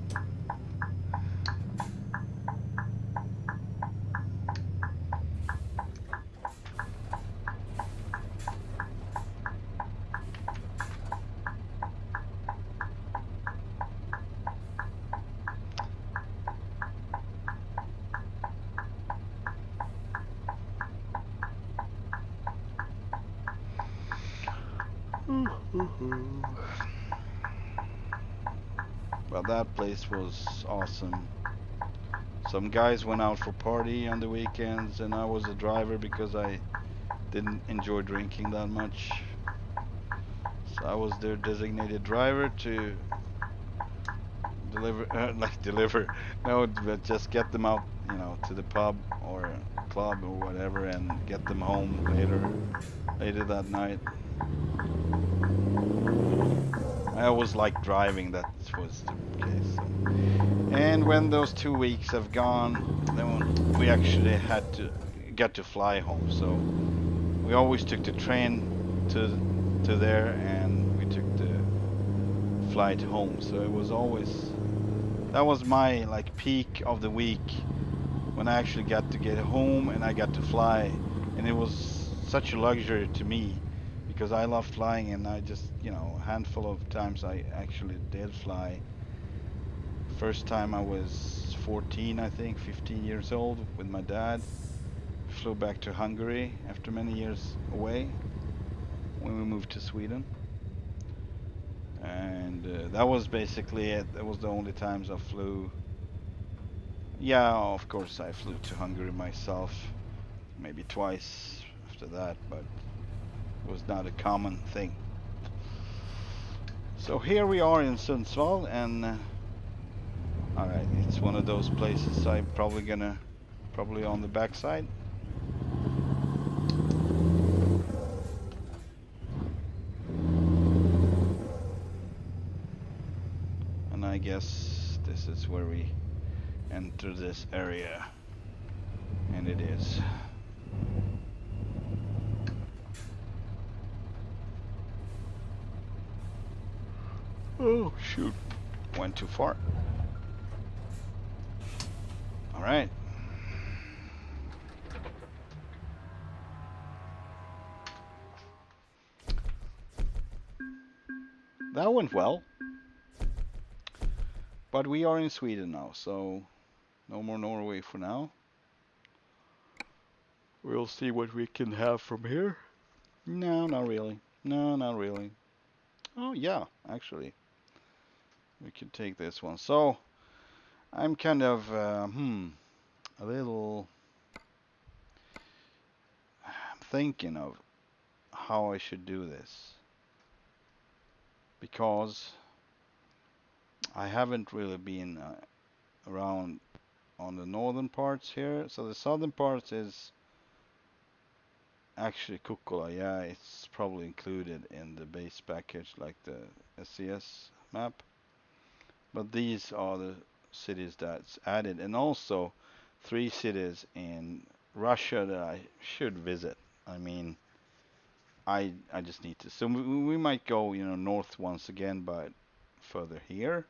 Well, that place was awesome. Some guys went out for party on the weekends, and I was a driver because I didn't enjoy drinking that much. So I was their designated driver to deliver, like deliver, no, but just get them out, to the pub or club or whatever, and get them home later that night. I always liked driving. That was the case. So. And when those 2 weeks have gone, then we actually had to get to fly home. So we always took the train to there, and we took the flight home. So it was always that was my like peak of the week when I actually got to get home and I got to fly, and it was such a luxury to me because I love flying, and I just a handful of times I actually did fly. First time I was 14, I think, 15 years old with my dad. Flew back to Hungary after many years away when we moved to Sweden. And that was basically it. That was the only times I flew. Yeah, of course I flew to Hungary myself, maybe twice after that, but it was not a common thing. So here we are in Sundsvall, and all right, it's one of those places I'm probably on the backside. And I guess this is where we enter this area. And it is. Oh, shoot. Went too far. All right. That went well. But we are in Sweden now, so no more Norway for now. We'll see what we can have from here. No, not really. No, not really. Oh, yeah, actually. We could take this one. So, I'm kind of, a little thinking of how I should do this. Because I haven't really been around on the northern parts here. So the southern parts is actually Kukkola. Yeah, it's probably included in the base package like the SCS map. But these are the cities that's added, and also 3 cities in Russia that I should visit. I mean, I just need to. So we might go, north once again, but further here.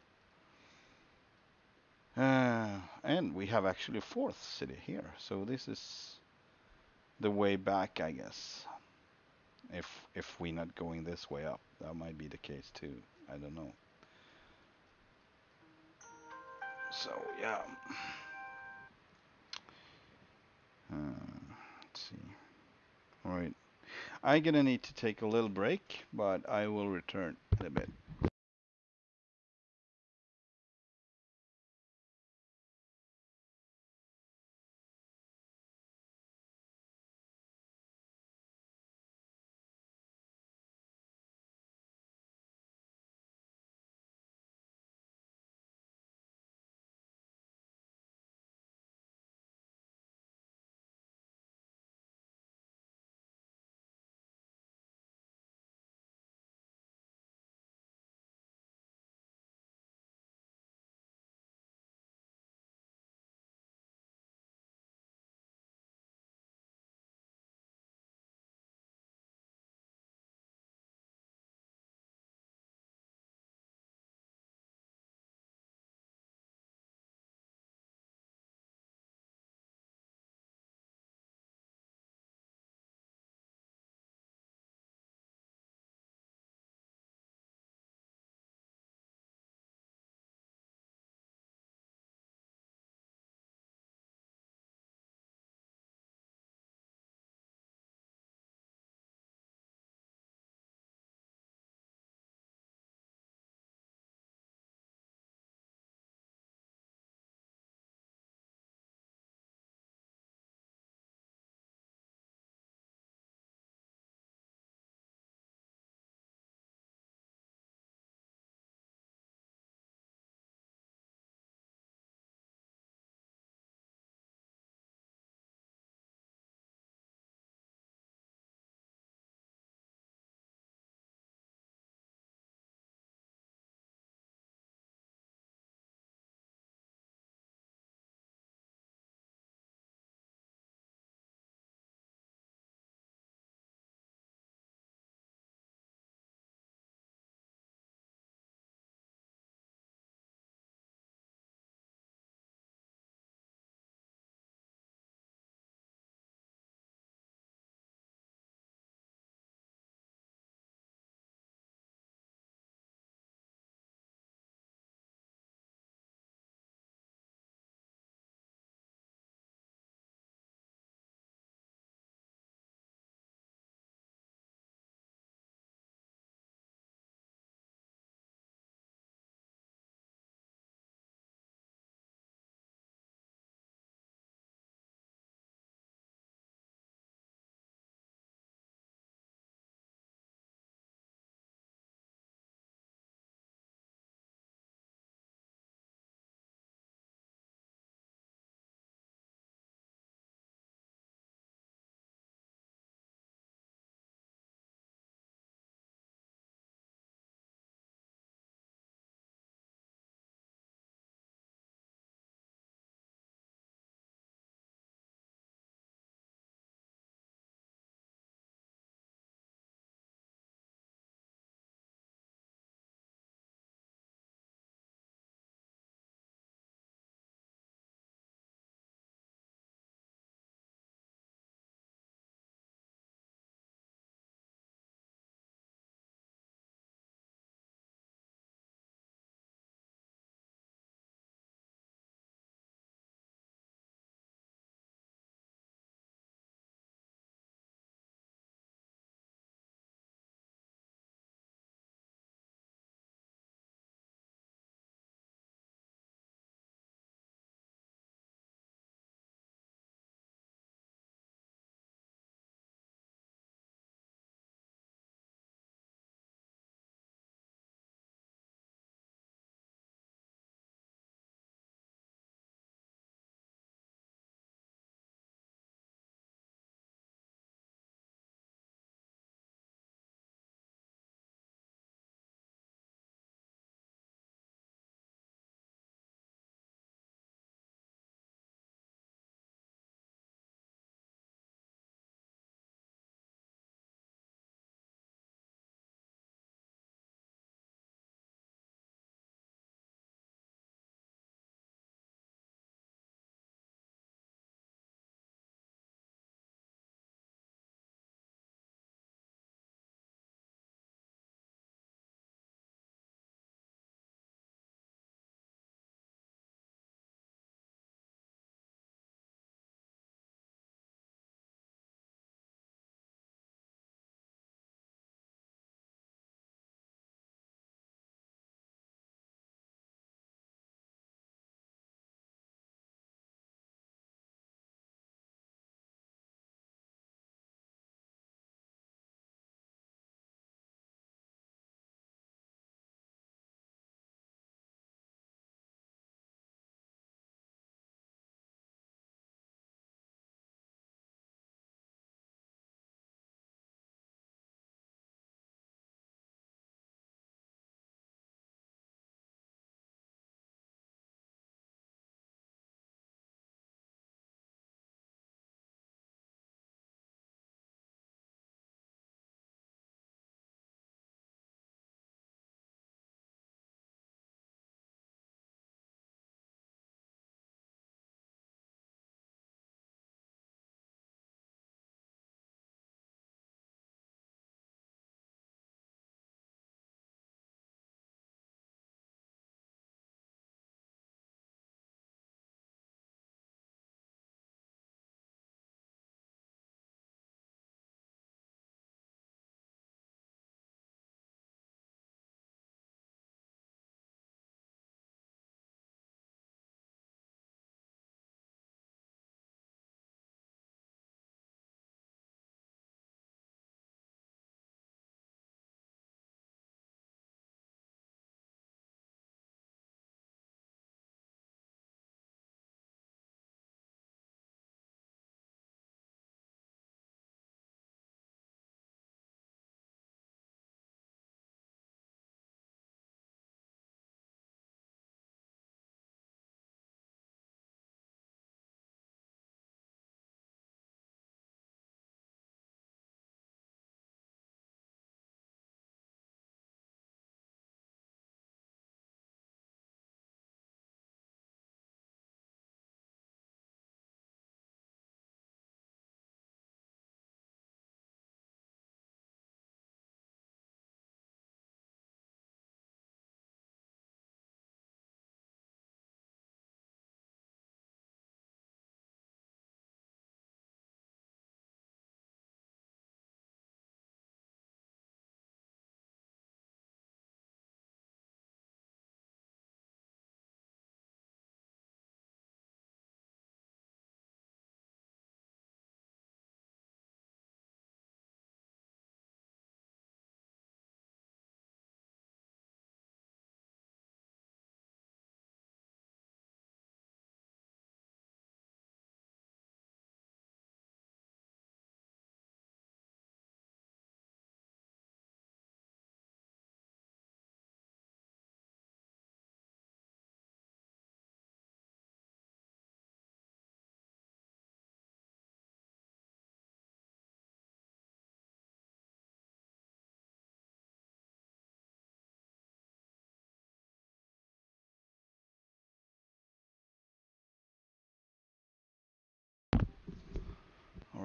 And we have actually a fourth city here. So this is the way back, I guess. If we're not going this way up, that might be the case too. I don't know. So yeah. Let's see. All right. I'm gonna need to take a little break, but I will return in a bit.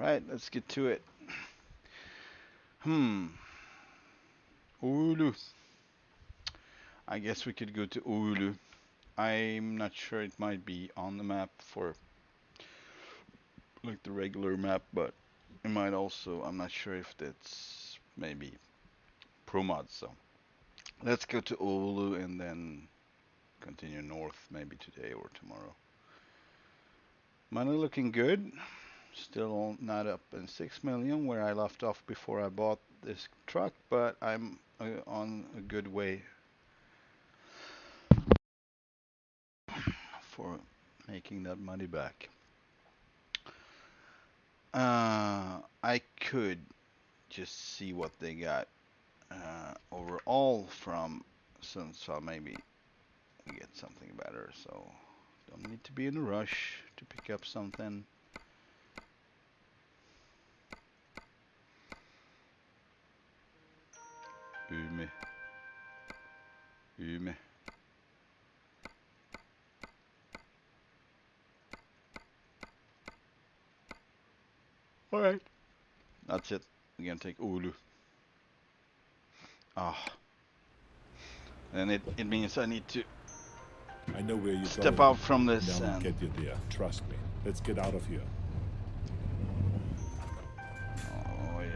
Alright, let's get to it. Oulu. I guess we could go to Oulu. I'm not sure, it might be on the map for like the regular map, but it might also, I'm not sure if that's maybe Pro Mods. So let's go to Oulu and then continue north maybe today or tomorrow. Money looking good. Still not up in 6 million where I left off before I bought this truck, but I'm on a good way for making that money back. I could just see what they got overall from Sundsvall. Maybe we get something better, so don't need to be in a rush to pick up something. Ume. Alright. That's it. We're gonna take Oulu. Ah. And it means I need to I know where you're step going. out from this Now we'll and get you there. Trust me. Let's get out of here. Oi.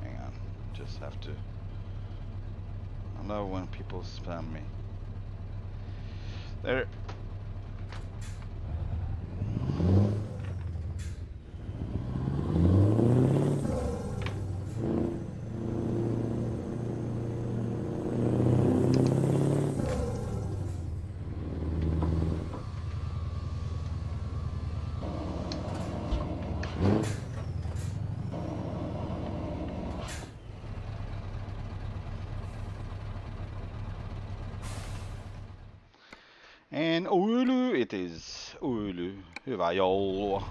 Hang on. Just have to. I love when people spam me. There. And Oulu it is. Oulu. Hyvä joulua.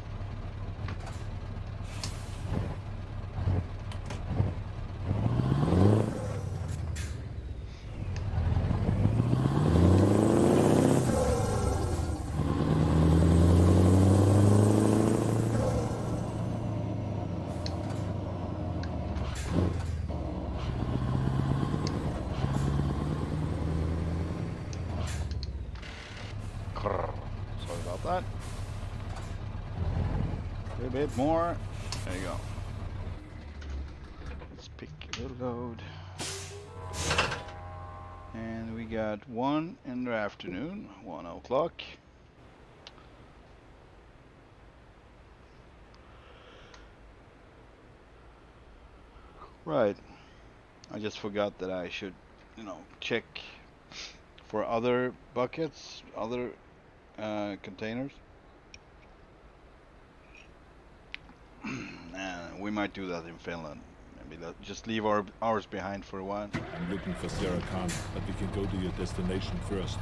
Sorry about that. A little bit more. There you go. Let's pick a load. And we got one in the afternoon, 1 o'clock. Right. I just forgot that I should, check for other buckets, other containers. We might do that in Finland. Maybe just leave ours behind for a while. I'm looking for Sarah Khan, but we can go to your destination first.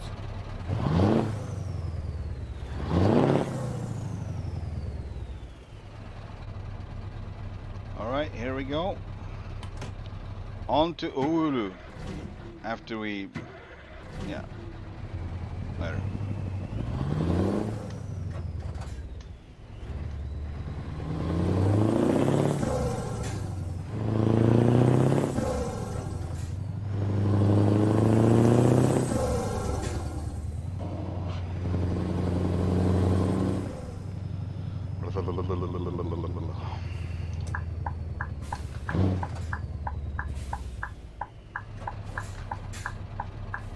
Alright, here we go. On to Oulu. After we... Yeah. Later.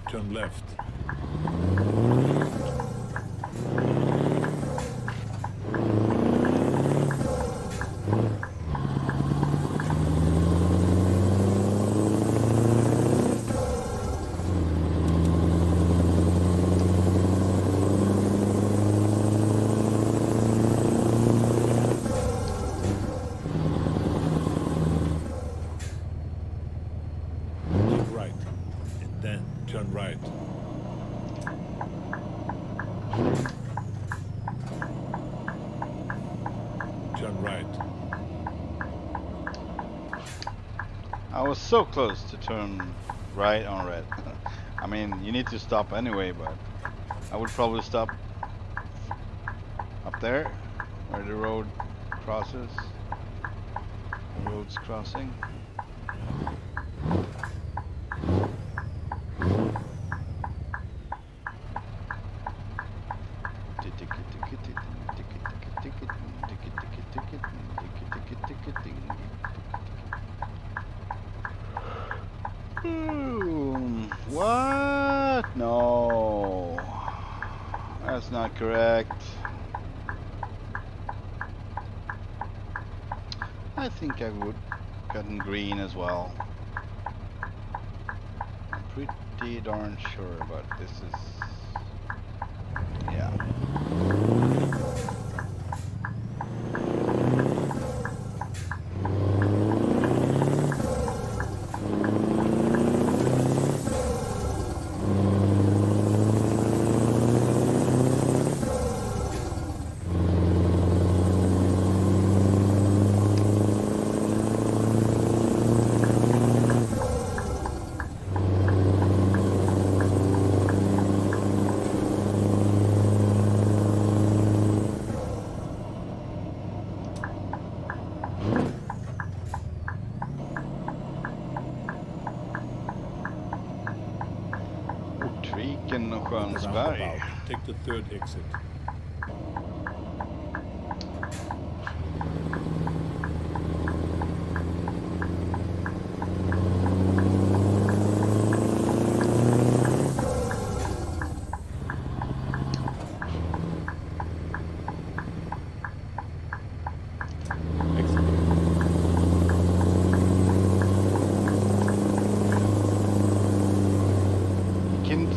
Turn left. Keep right, and then turn right. Turn right. I was so close to turn right on red. I mean, you need to stop anyway, but I would probably stop up there where the road process. Roads crossing. What? No. That's not correct. I think I would gotten green as well. I'm pretty darn sure, but this is... yeah. Ortviken och Skönsberg. Roundabout. Take the third exit.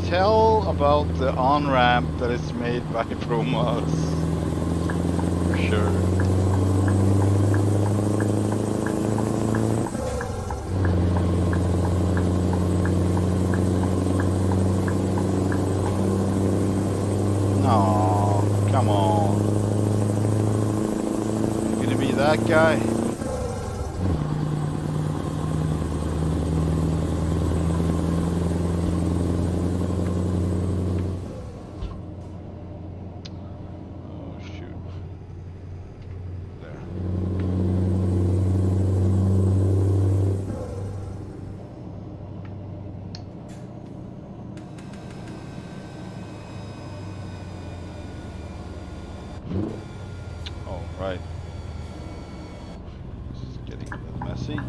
Tell about the on-ramp that is made by Mods. For sure. No, come on. You gonna be that guy? Right. This is getting a little messy.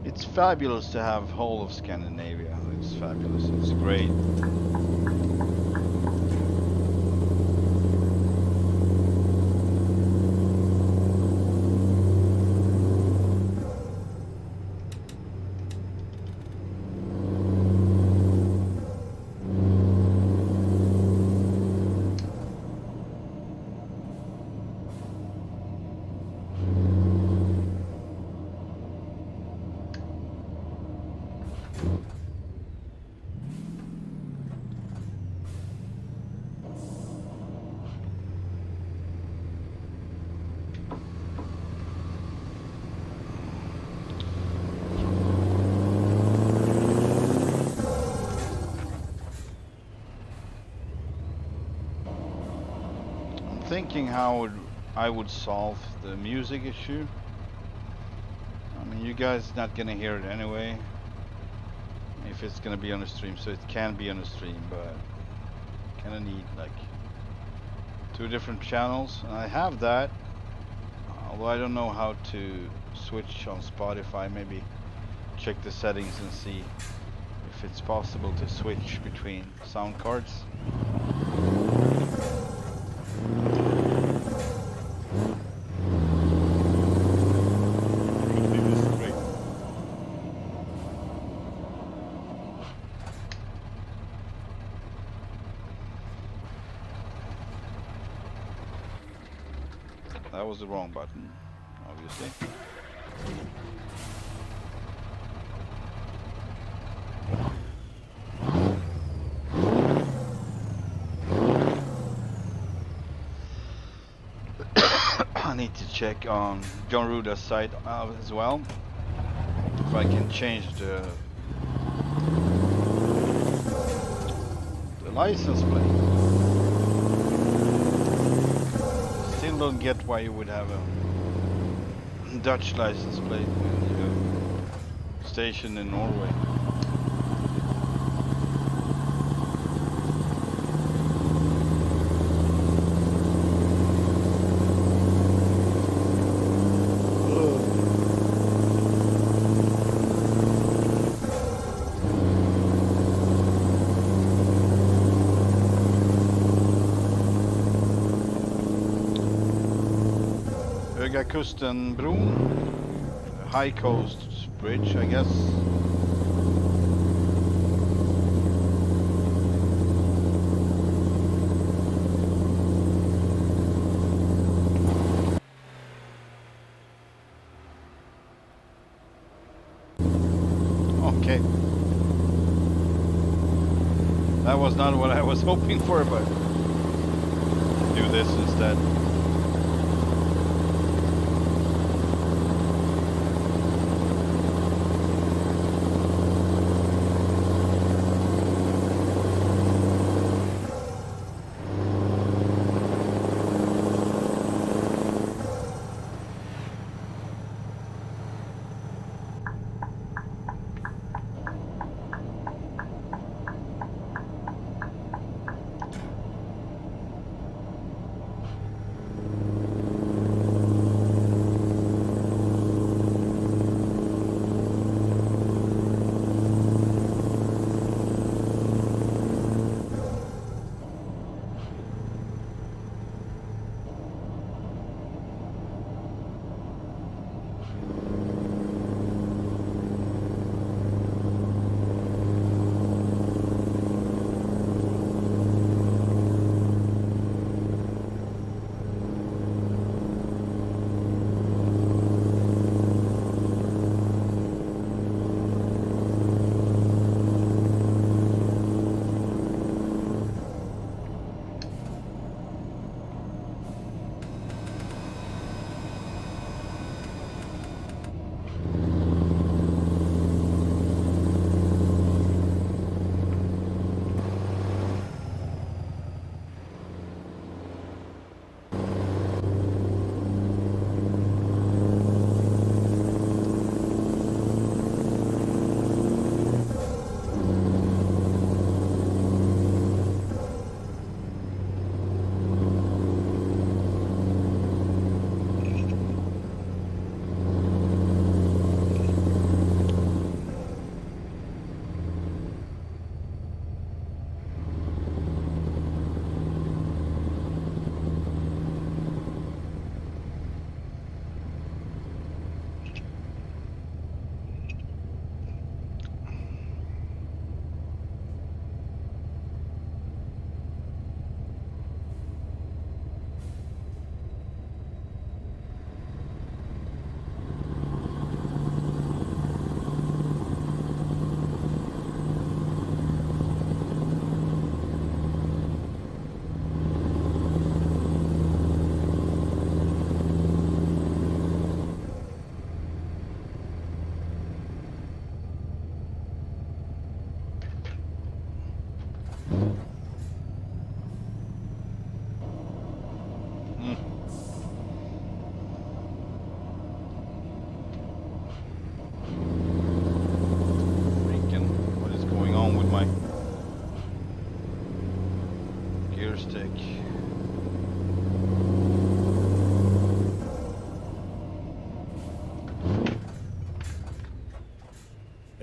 It's fabulous to have whole of Scandinavia. It's fabulous. It's great. Thinking how I would solve the music issue. I mean, you guys not gonna hear it anyway if it's gonna be on the stream, so it can be on the stream, but kinda need like 2 different channels, and I have that, although I don't know how to switch on Spotify. Maybe check the settings and see if it's possible to switch between sound cards. That was the wrong button. obviously. I need to check on Jon Ruda's site as well if I can change the license plate. Still don't get why you would have a Dutch license plate when you're stationed in Norway. Kustenbron, High Coast Bridge, I guess. Okay. That was not what I was hoping for, but do this instead.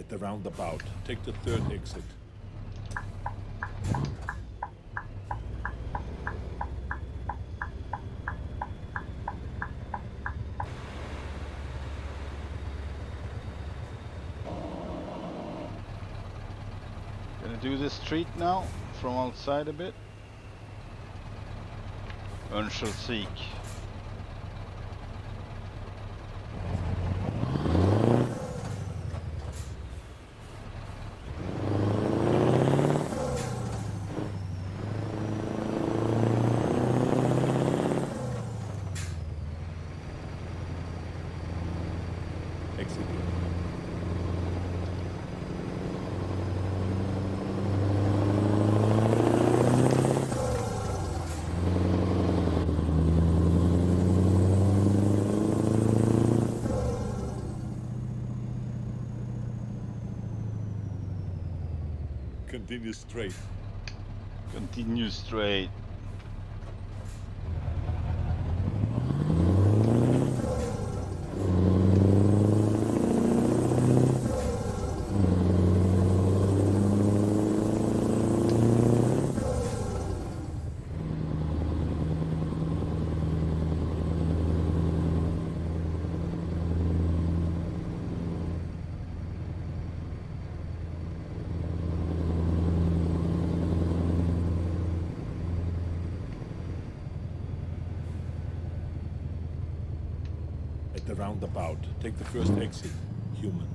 The roundabout. Take the third exit. Gonna do this street now from outside a bit. Örnsköldsvik. exit here. Continue straight. Continue straight. At the roundabout, take the first exit, human.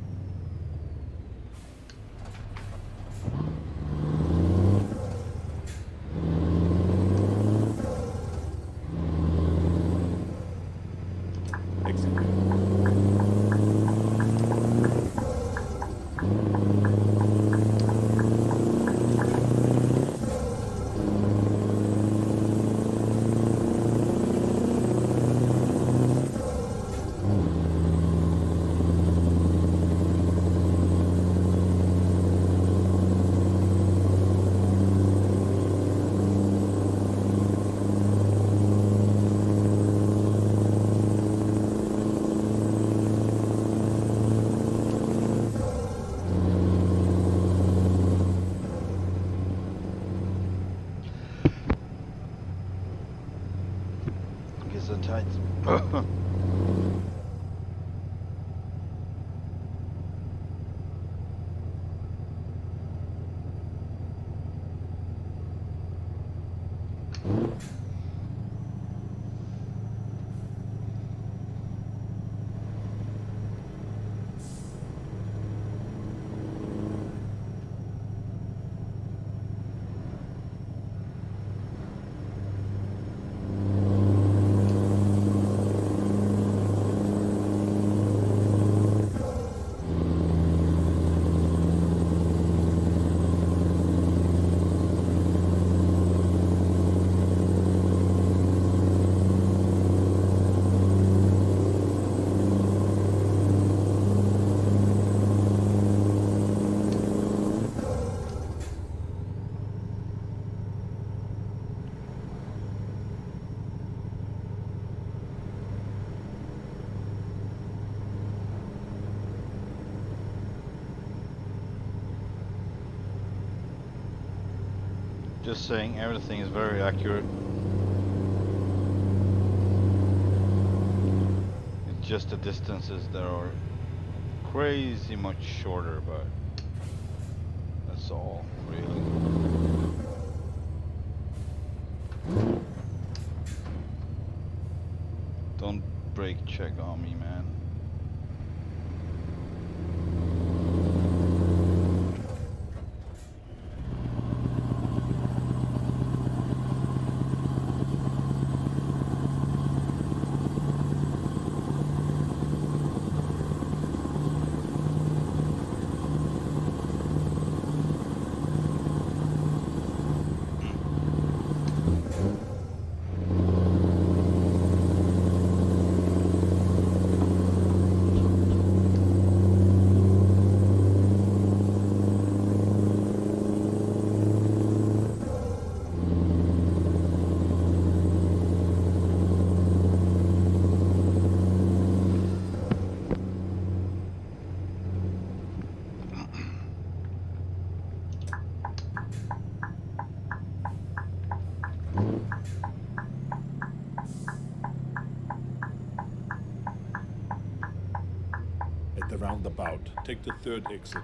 Exit here. Gesundheit. Just saying, everything is very accurate. It's just the distances that are crazy much shorter, but that's all, really. Don't brake check on me, man. At the roundabout, take the third exit.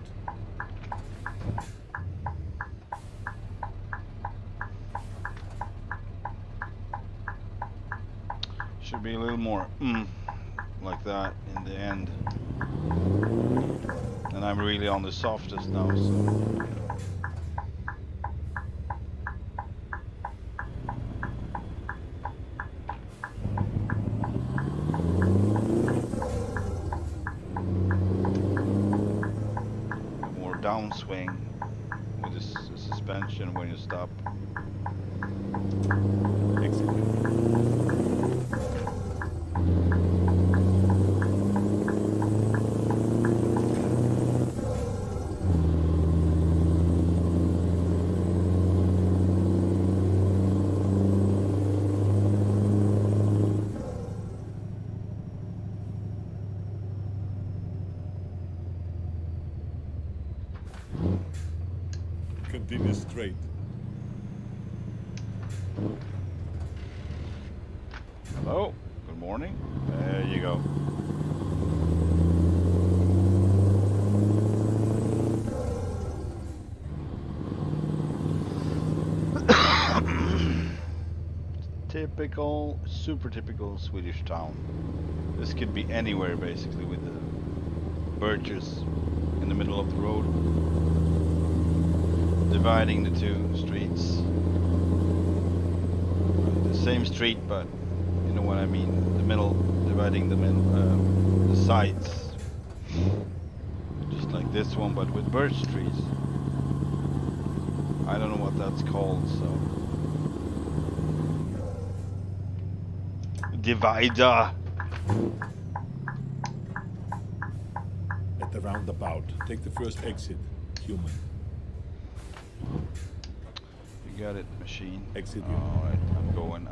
Should be a little more like that in the end. And I'm really on the softest now, so. downswing with this suspension when you stop. Exit. Continue straight. Hello, good morning. There you go. Typical, super typical Swedish town. This could be anywhere basically, with the birches in the middle of the road, dividing the two streets. The same street, but you know what I mean. The middle, dividing the sides, just like this one, but with birch trees. I don't know what that's called, so. Divider. At the roundabout, take the first exit. Human. You got it, machine. Exit. Alright, I'm going.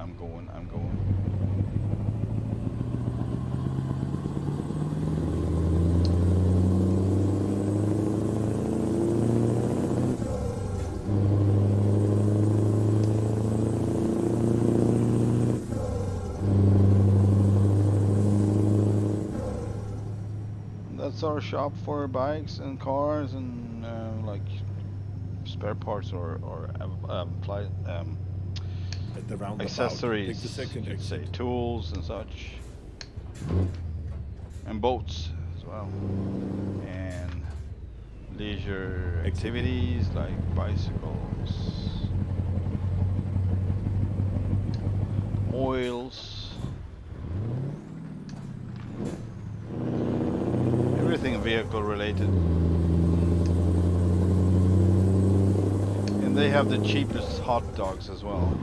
That's our shop for bikes and cars and like spare parts or At the roundabout, accessories, take the second you could say, exit. tools and such, and boats as well, and leisure activities like bicycles, oils, everything vehicle related. And they have the cheapest hot dogs as well.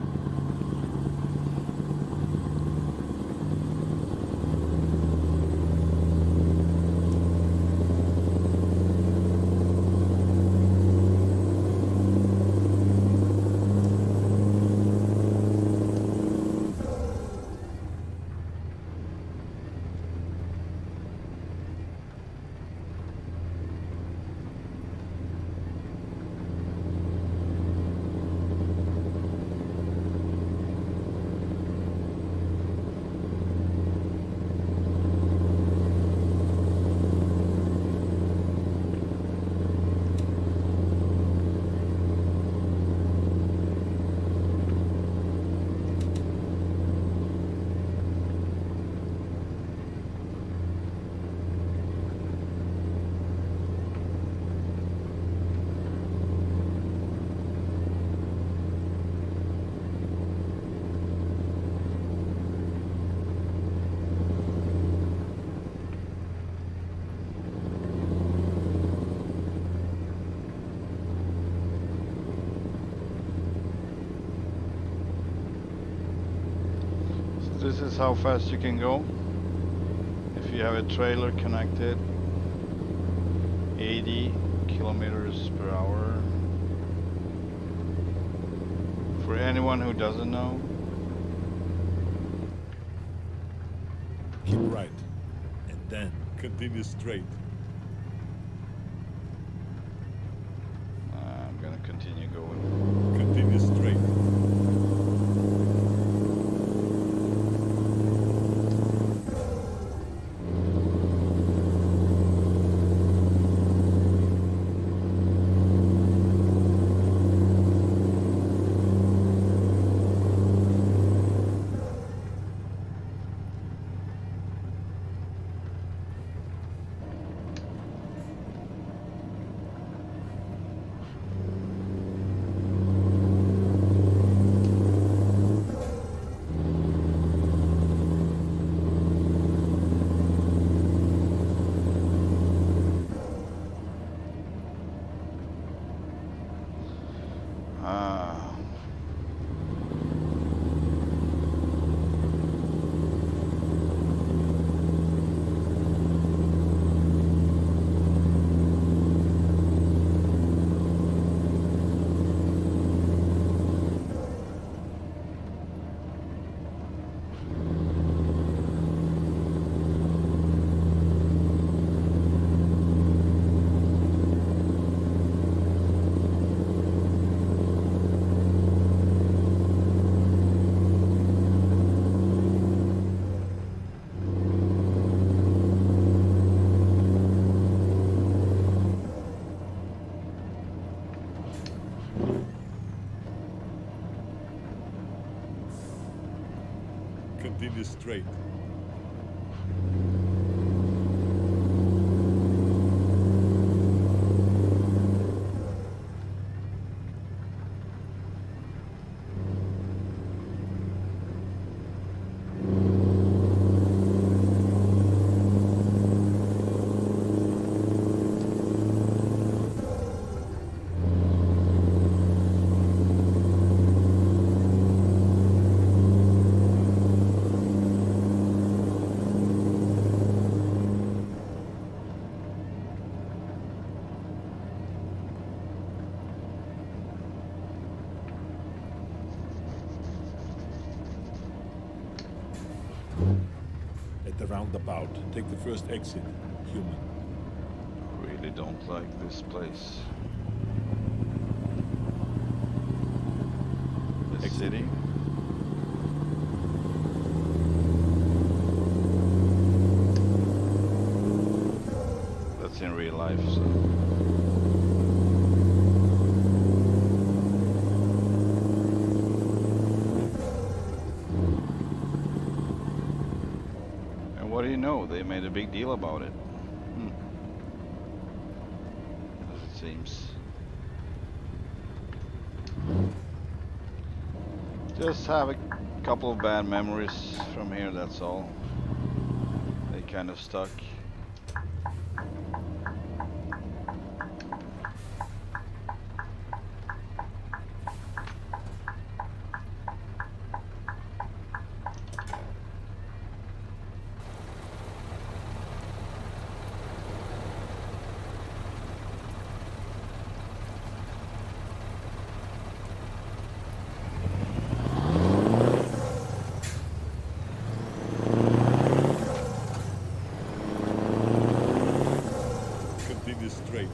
This is how fast you can go if you have a trailer connected. 80 kilometers per hour. For anyone who doesn't know, Keep right, and then continue straight. I'm gonna continue going. Continue straight. Continue straight. At the roundabout, take the first exit, human. Really don't like this place. The Exit. city. That's in real life, so. And what do you know? They made a big deal about it. As it seems. Just have a couple of bad memories from here, that's all. They kind of stuck. Continue straight.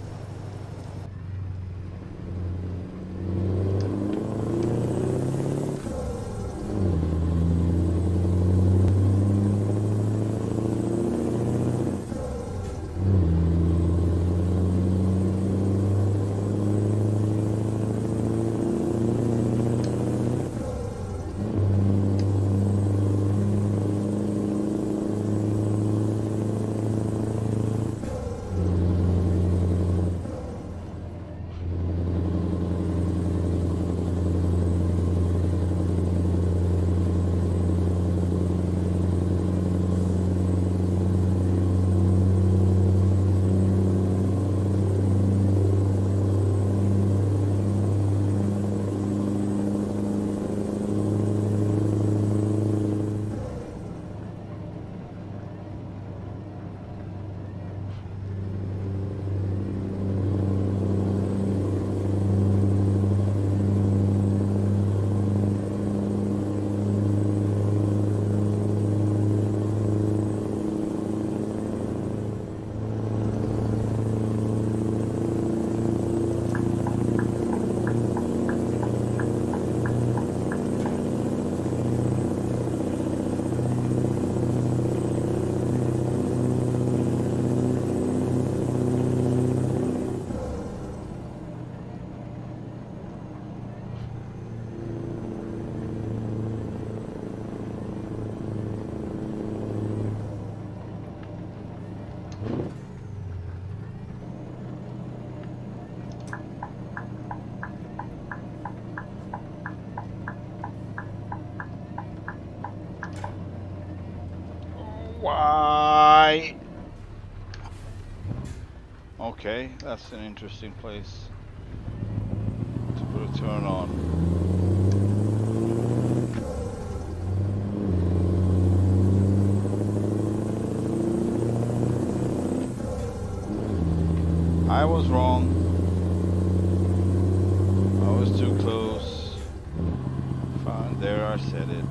Why? Okay, that's an interesting place to put a turn on. I was wrong. I was too close. Fine, there I said it.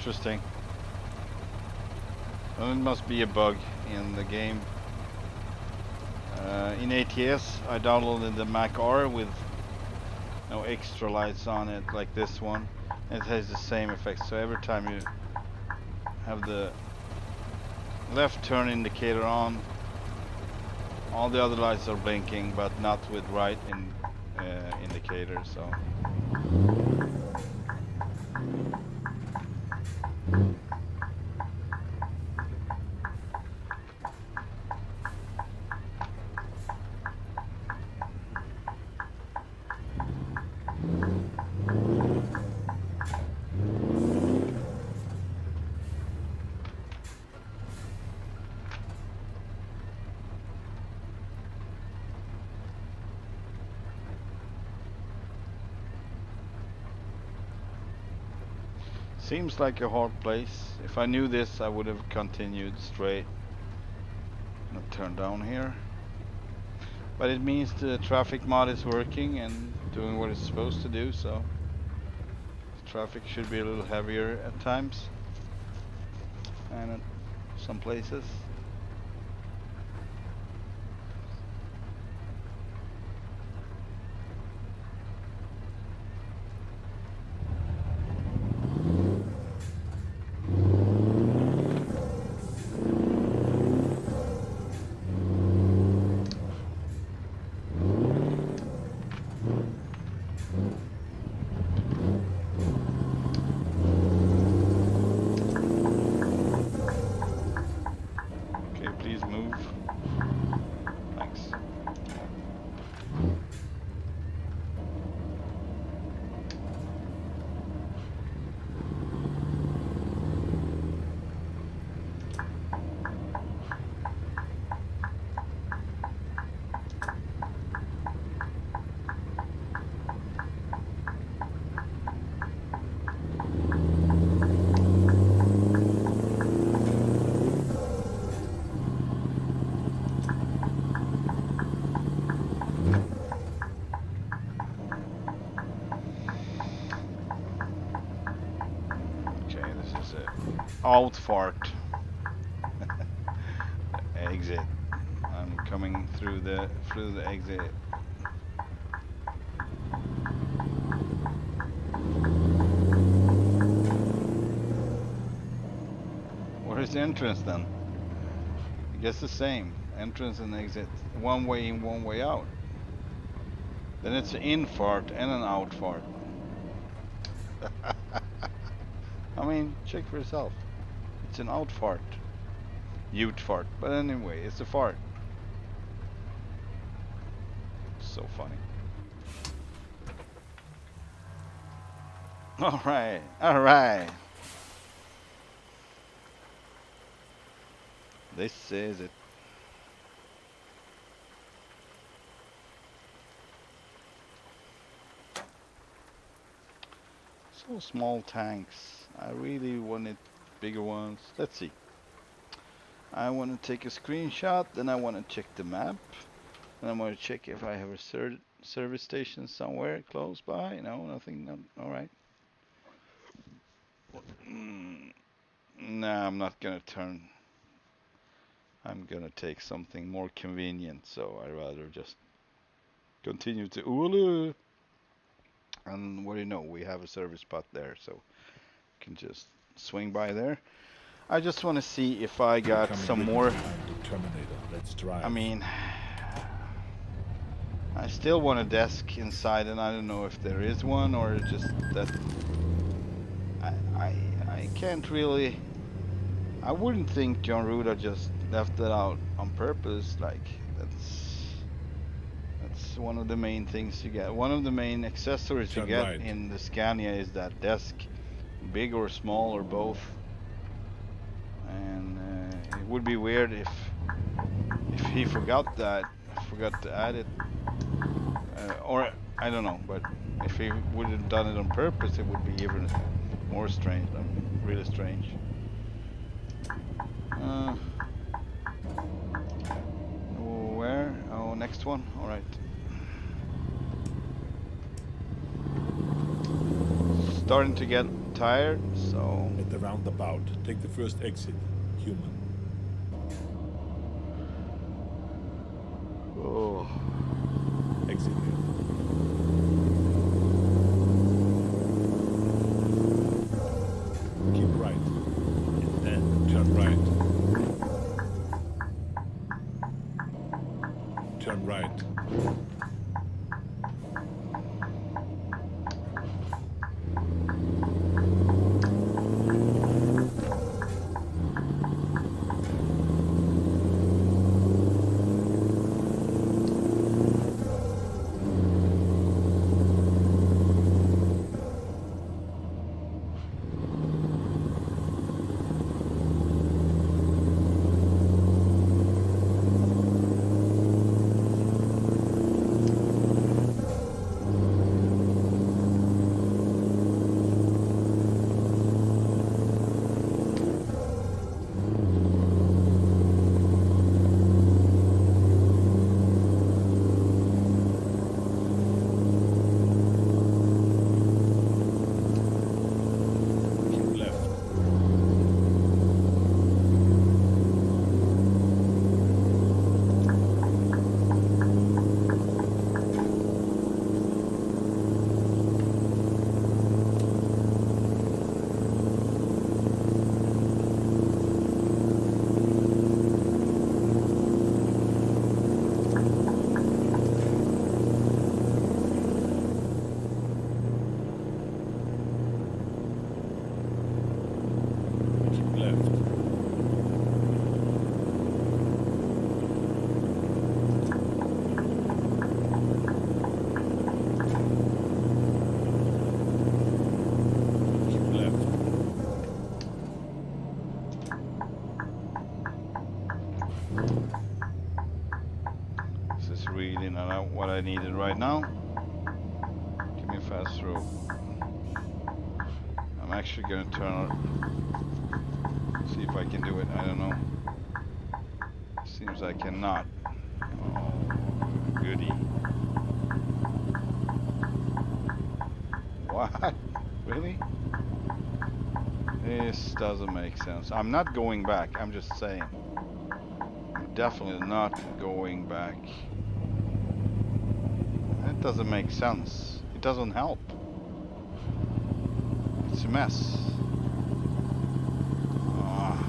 interesting. Well, it must be a bug in the game. In ATS, I downloaded the Mac R with no extra lights on it like this one. It has the same effect. So every time you have the left turn indicator on, all the other lights are blinking, but not with right indicator. So. Seems like a hard place. If I knew this, I would have continued straight. Not turn down here. But it means the traffic mod is working and doing what it's supposed to do, so the traffic should be a little heavier at times and at some places. Out fart. Exit. I'm coming through the exit. Where is the entrance then? I guess the same. Entrance and exit. One way in, one way out. Then it's an in fart and an out fart. I mean, check for yourself. It's an out fart. Ute fart. But anyway, it's a fart. So funny. Alright, alright. This is it. So small tanks. I really wanted bigger ones. Let's see. I want to take a screenshot, then I want to check the map. And I want to check if I have a service station somewhere close by. No, nothing. No, alright. Nah, I'm not gonna turn. I'm gonna take something more convenient, so I'd rather just continue to Oulu. And what do you know, we have a service spot there, so can just swing by there. I just want to see if I got some more. Let's drive. I mean, I still want a desk inside, and I don't know if there is one or just that. I can't really. I wouldn't think Jon Ruda just left it out on purpose. Like that's one of the main things you get. One of the main accessories you get in the Scania is that desk, big or small or both. And it would be weird if he forgot that, forgot to add it, or I don't know. But if he would have done it on purpose, it would be even more strange. I mean, really strange. Where? Oh, next one. All right. Starting to get tired, so at the roundabout. Take the first exit. Human. Oh. Exit here. Keep right. And then turn right. Turn right. This is really not what I needed right now. Give me a fast through. I'm actually gonna turn, see if I can do it. I don't know. Seems I cannot. Oh, goody. What? Really? This doesn't make sense. I'm not going back. I'm just saying. I'm definitely not going back. That doesn't make sense. It doesn't help. It's a mess. Ah.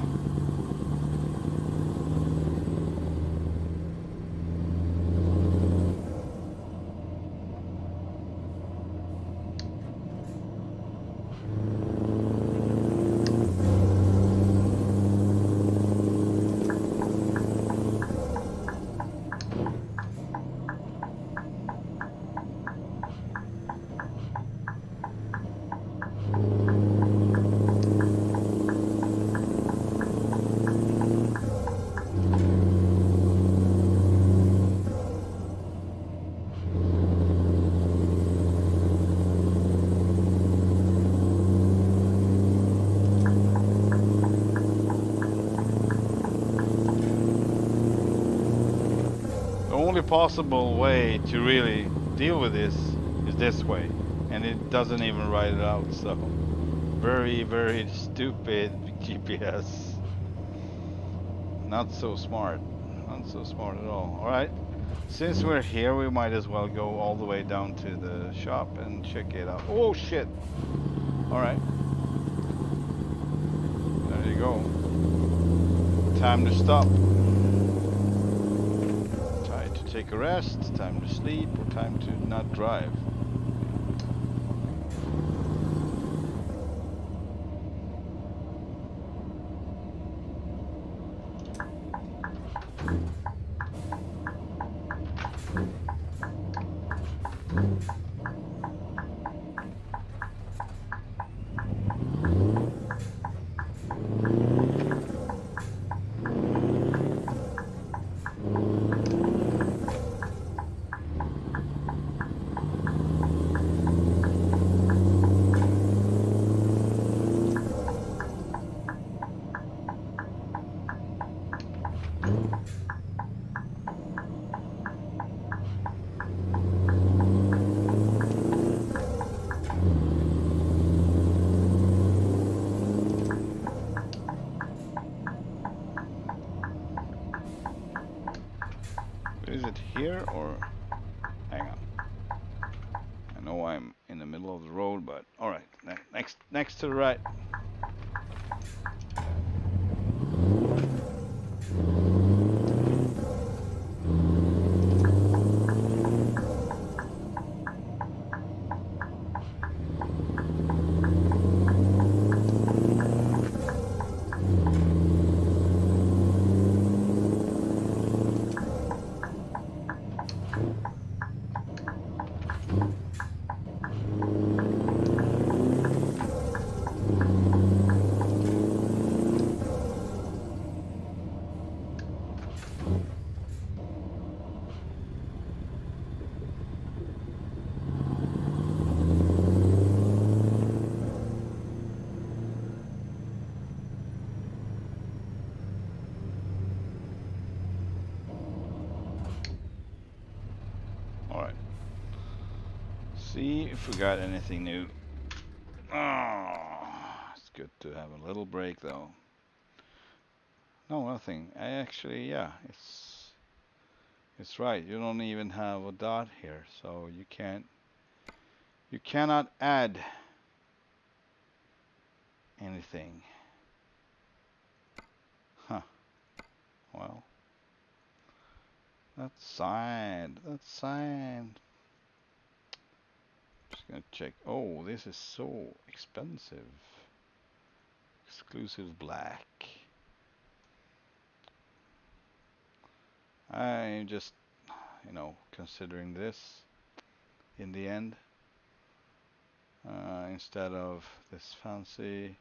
Only possible way to really deal with this is this way, and it doesn't even write it out, so very, very stupid GPS. Not so smart. Not so smart at all. Alright, since we're here, we might as well go all the way down to the shop and check it out. Oh shit! Alright. There you go. Time to stop. Take a rest, time to sleep, or time to not drive. Is it here or... Hang on. I know I'm in the middle of the road, but alright. Next to the right. Alright. See if we got anything new. Oh, it's good to have a little break though. No, nothing. I actually, yeah, it's right. You don't even have a dot here, so you cannot add anything. Huh. Well, that's signed. That's signed. Just gonna check. Oh, this is so expensive. Exclusive black. I'm just, considering this in the end. Instead of this fancy.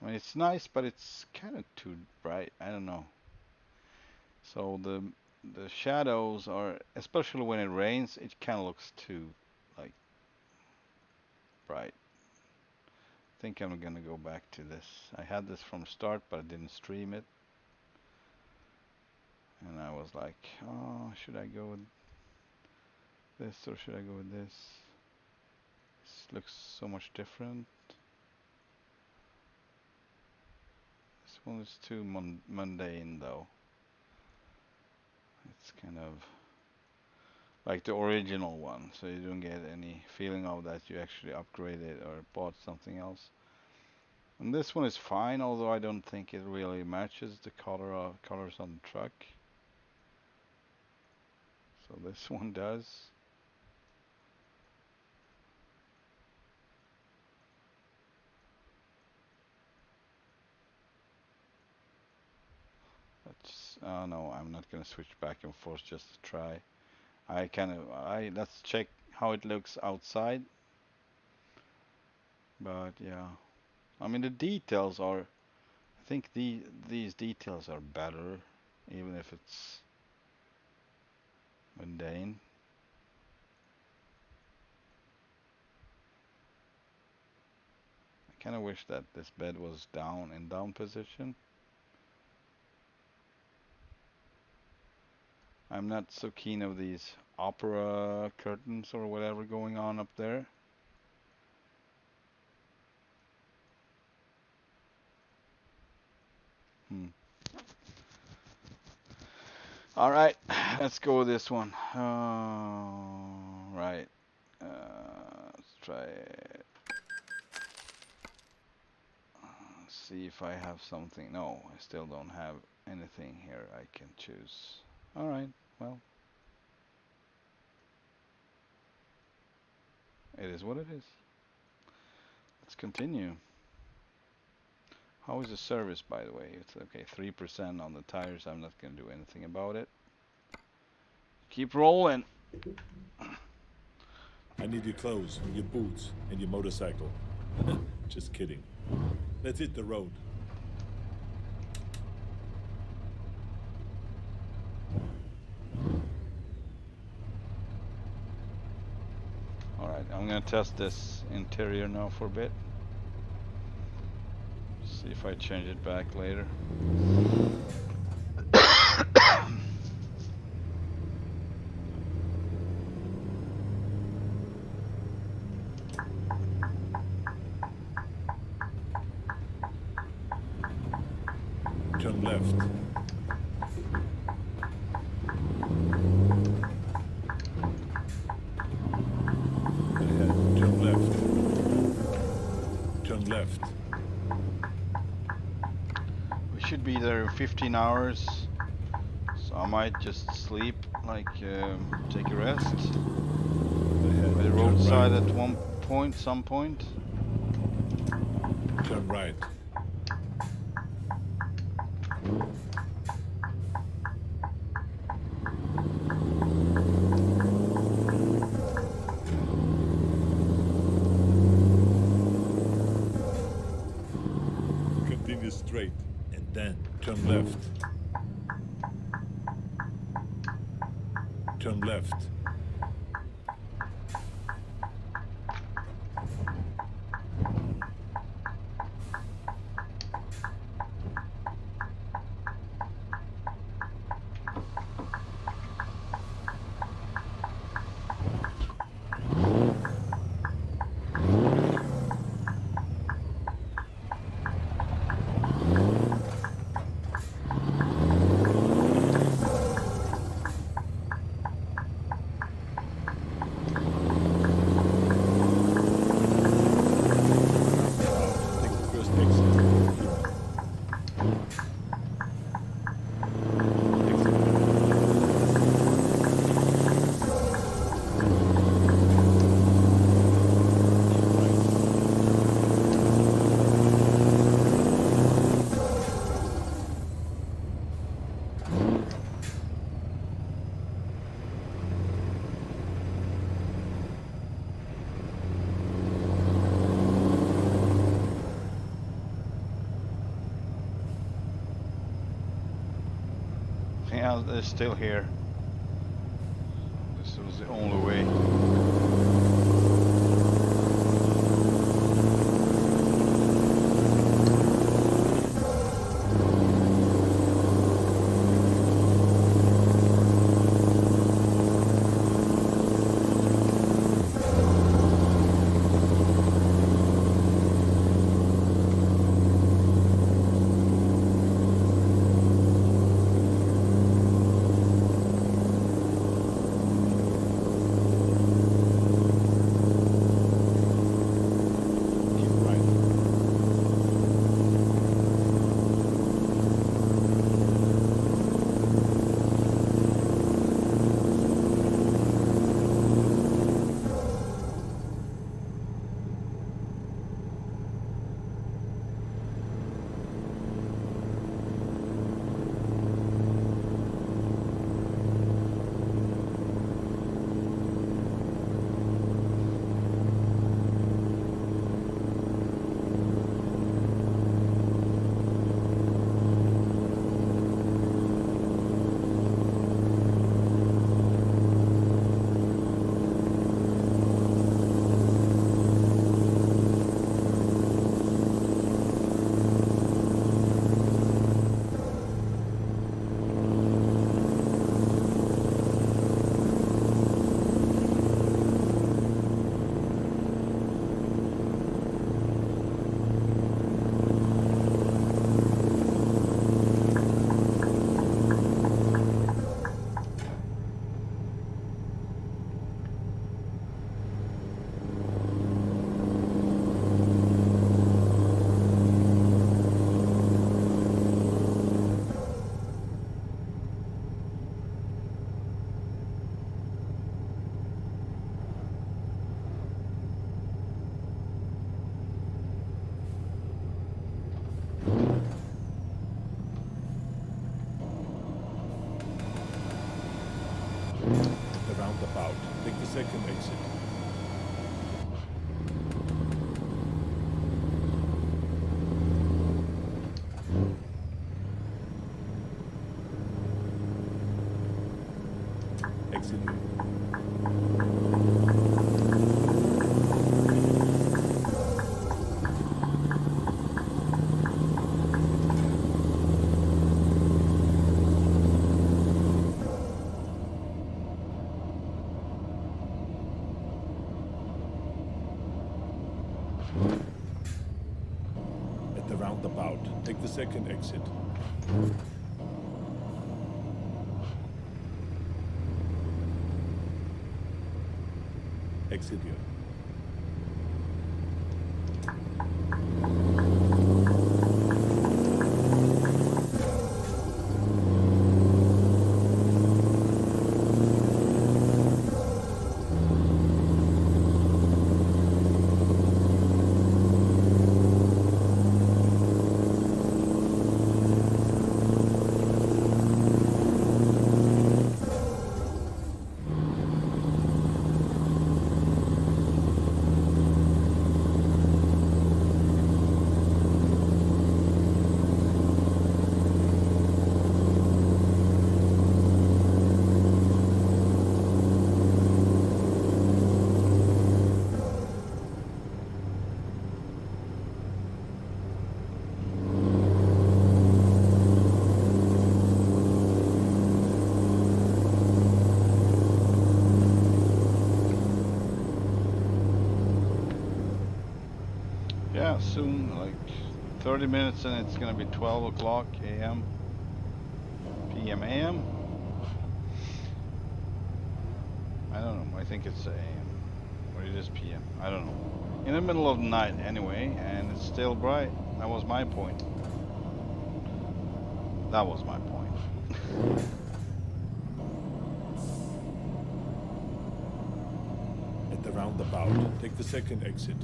I mean, it's nice, but it's kind of too bright. I don't know. So the shadows are, especially when it rains, it kind of looks too like bright. I think I'm gonna go back to this. I had this from start, but I didn't stream it. And I was like, oh, should I go with this or should I go with this? This looks so much different. This one is too mundane though. It's kind of like the original one, so you don't get any feeling of that you actually upgraded or bought something else. And this one is fine, although I don't think it really matches the colors on the truck. So this one does. Oh no, I'm not gonna switch back and forth just to try. Let's check how it looks outside. But yeah, I mean the details are, I think these details are better, even if it's mundane. I kind of wish that this bed was in down position. I'm not so keen of these opera curtains or whatever going on up there. All right, let's go with this one. Right. Let's try it. See if I have something. No, I still don't have anything here I can choose. All right, well. It is what it is. Let's continue. How is the service, by the way? It's okay, 3% on the tires. I'm not going to do anything about it. Keep rolling. I need your clothes, your boots, and your motorcycle. Just kidding. Let's hit the road. Alright, I'm gonna test this interior now for a bit. See if I change it back later. Turn left. should be there in 15 hours. So I might just sleep, like take a rest Ahead, by the turn roadside right. at one point, some point. Turn right. Continue straight and then turn left. Turn left. Take the first exit. Yeah, they're still here. This was the only way. Keep right. At the roundabout, take the second exit. Exit here. At the roundabout, take the second exit. Exit here. Yeah, soon, like 30 minutes and it's gonna be 12 o'clock a.m. p.m. a.m. I don't know, I think it's a.m. or it is p.m. I don't know. In the middle of the night anyway, and it's still bright. That was my point. That was my point. At the roundabout, take the second exit.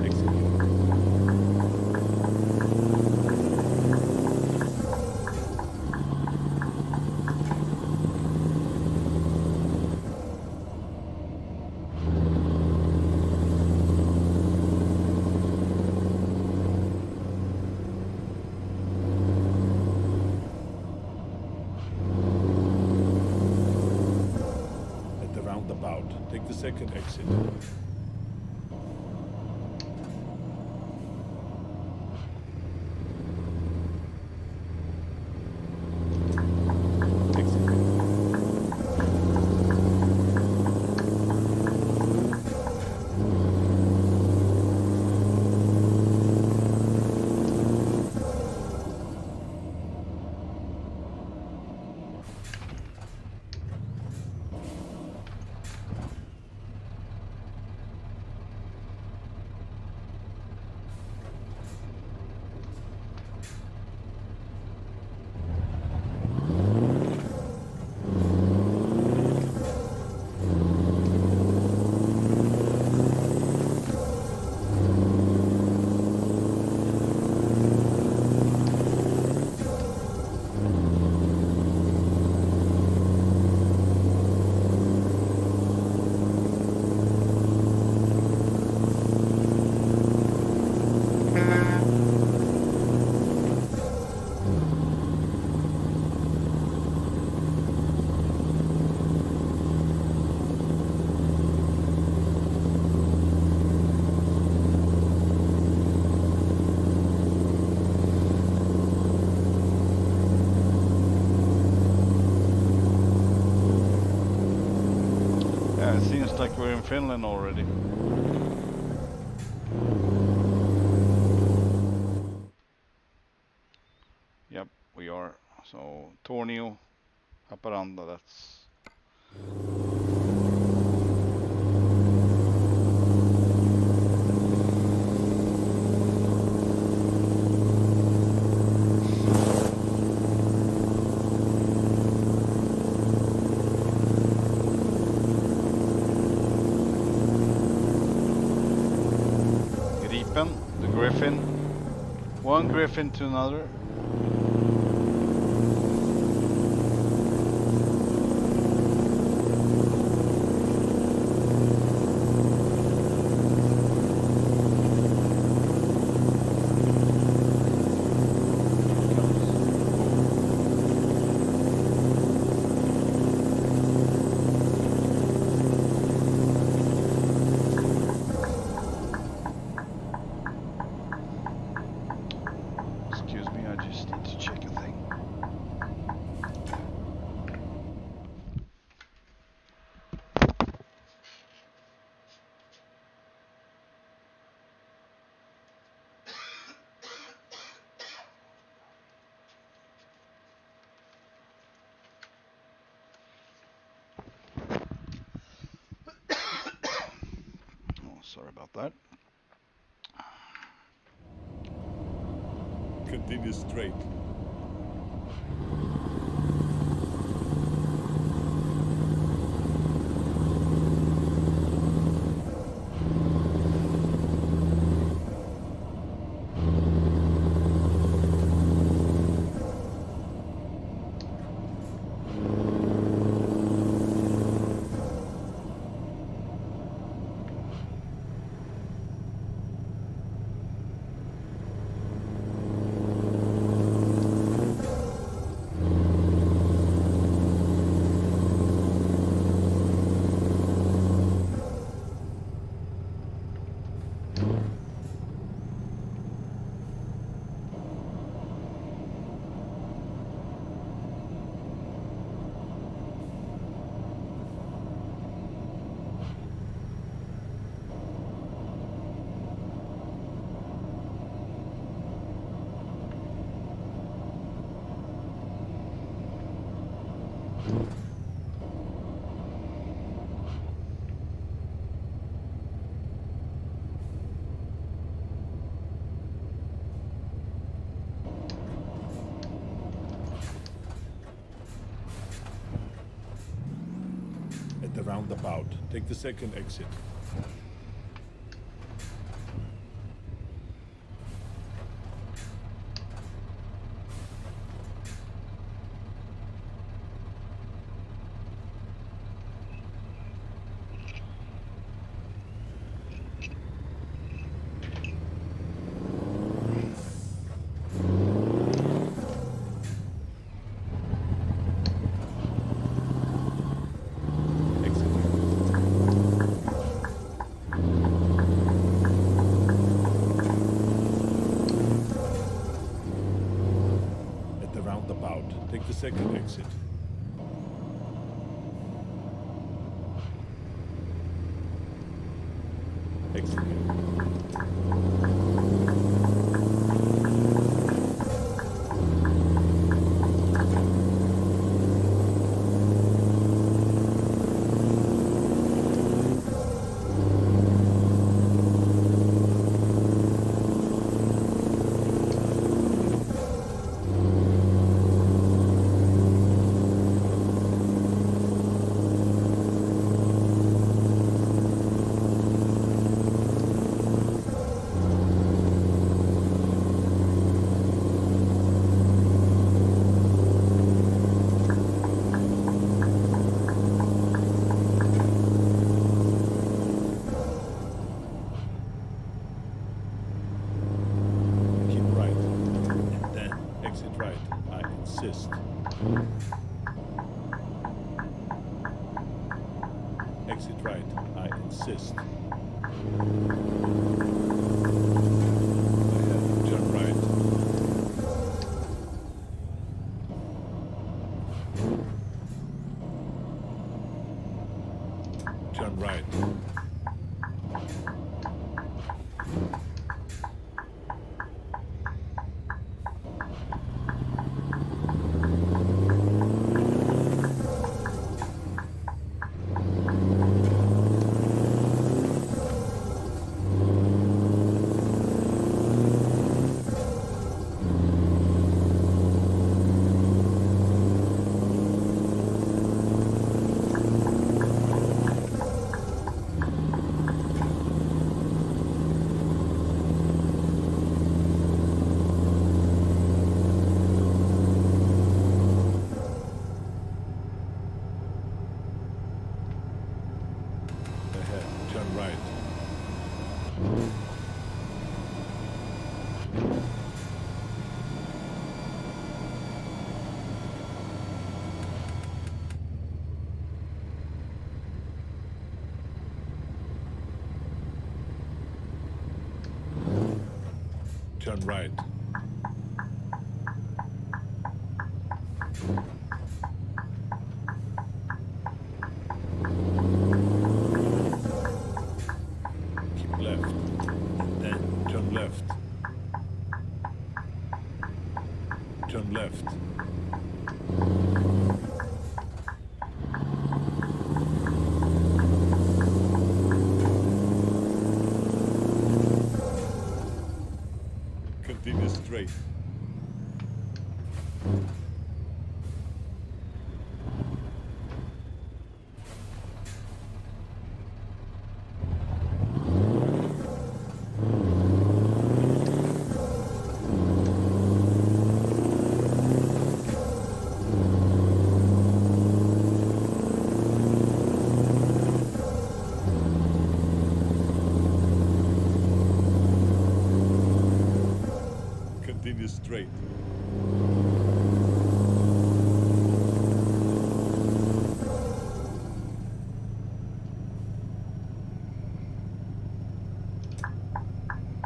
Exit here. At the roundabout, take the second exit. Exit here. Yeah, it seems like we're in Finland already. Yep, we are. So Tornio, Haparanda, that's Gripen, the Griffin. One Griffin to another. Excuse me, I just need to check a thing. Oh, sorry about that. Continue straight. At the roundabout, take the second exit. Take the second exit. Exit. Exit right, I insist. Ahead, turn right. Turn right. Turn right. Turn right. Keep left. And then turn left. Turn left. Continue straight. Continue straight.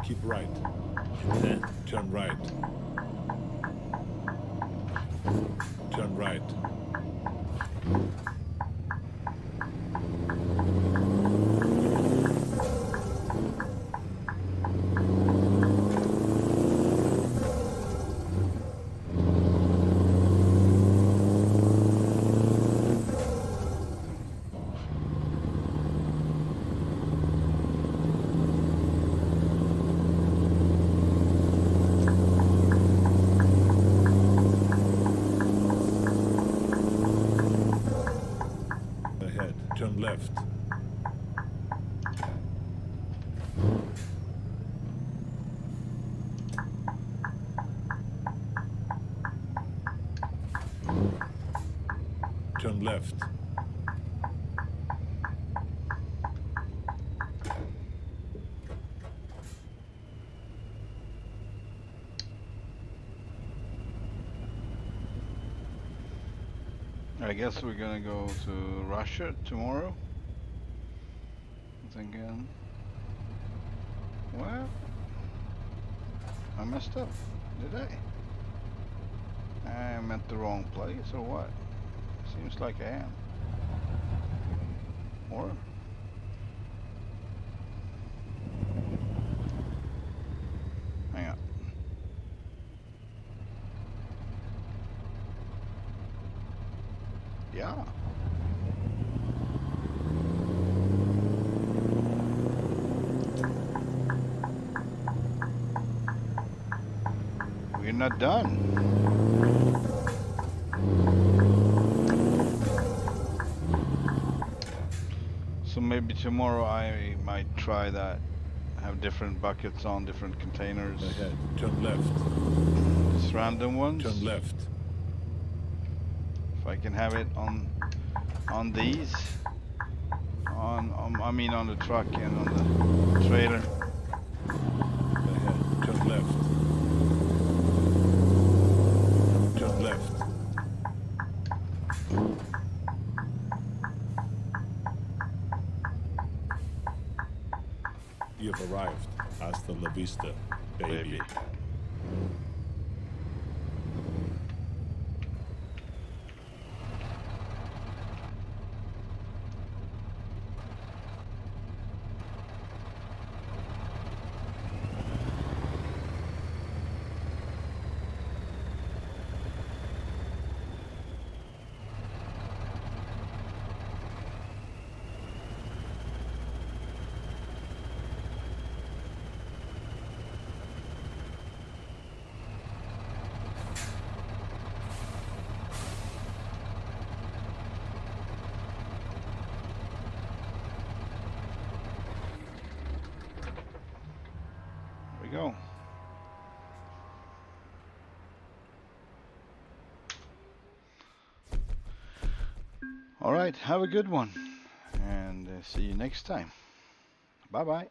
Keep right. And then turn right. Turn right. Turn left. Turn left. I guess we're gonna go to Russia tomorrow. I'm thinking, well, I messed up, did I? I'm at the wrong place or what? Seems like I am. Or? Hang on. Yeah. We're not done. So maybe tomorrow I might try that. Have different buckets on different containers. Ahead. Turn left. Just random ones. Turn left. If I can have it on these. I mean on the truck and on the trailer. Ahead. Turn left. Turn left. You've arrived. Hasta la vista, baby. Go. All right, have a good one and see you next time. Bye bye.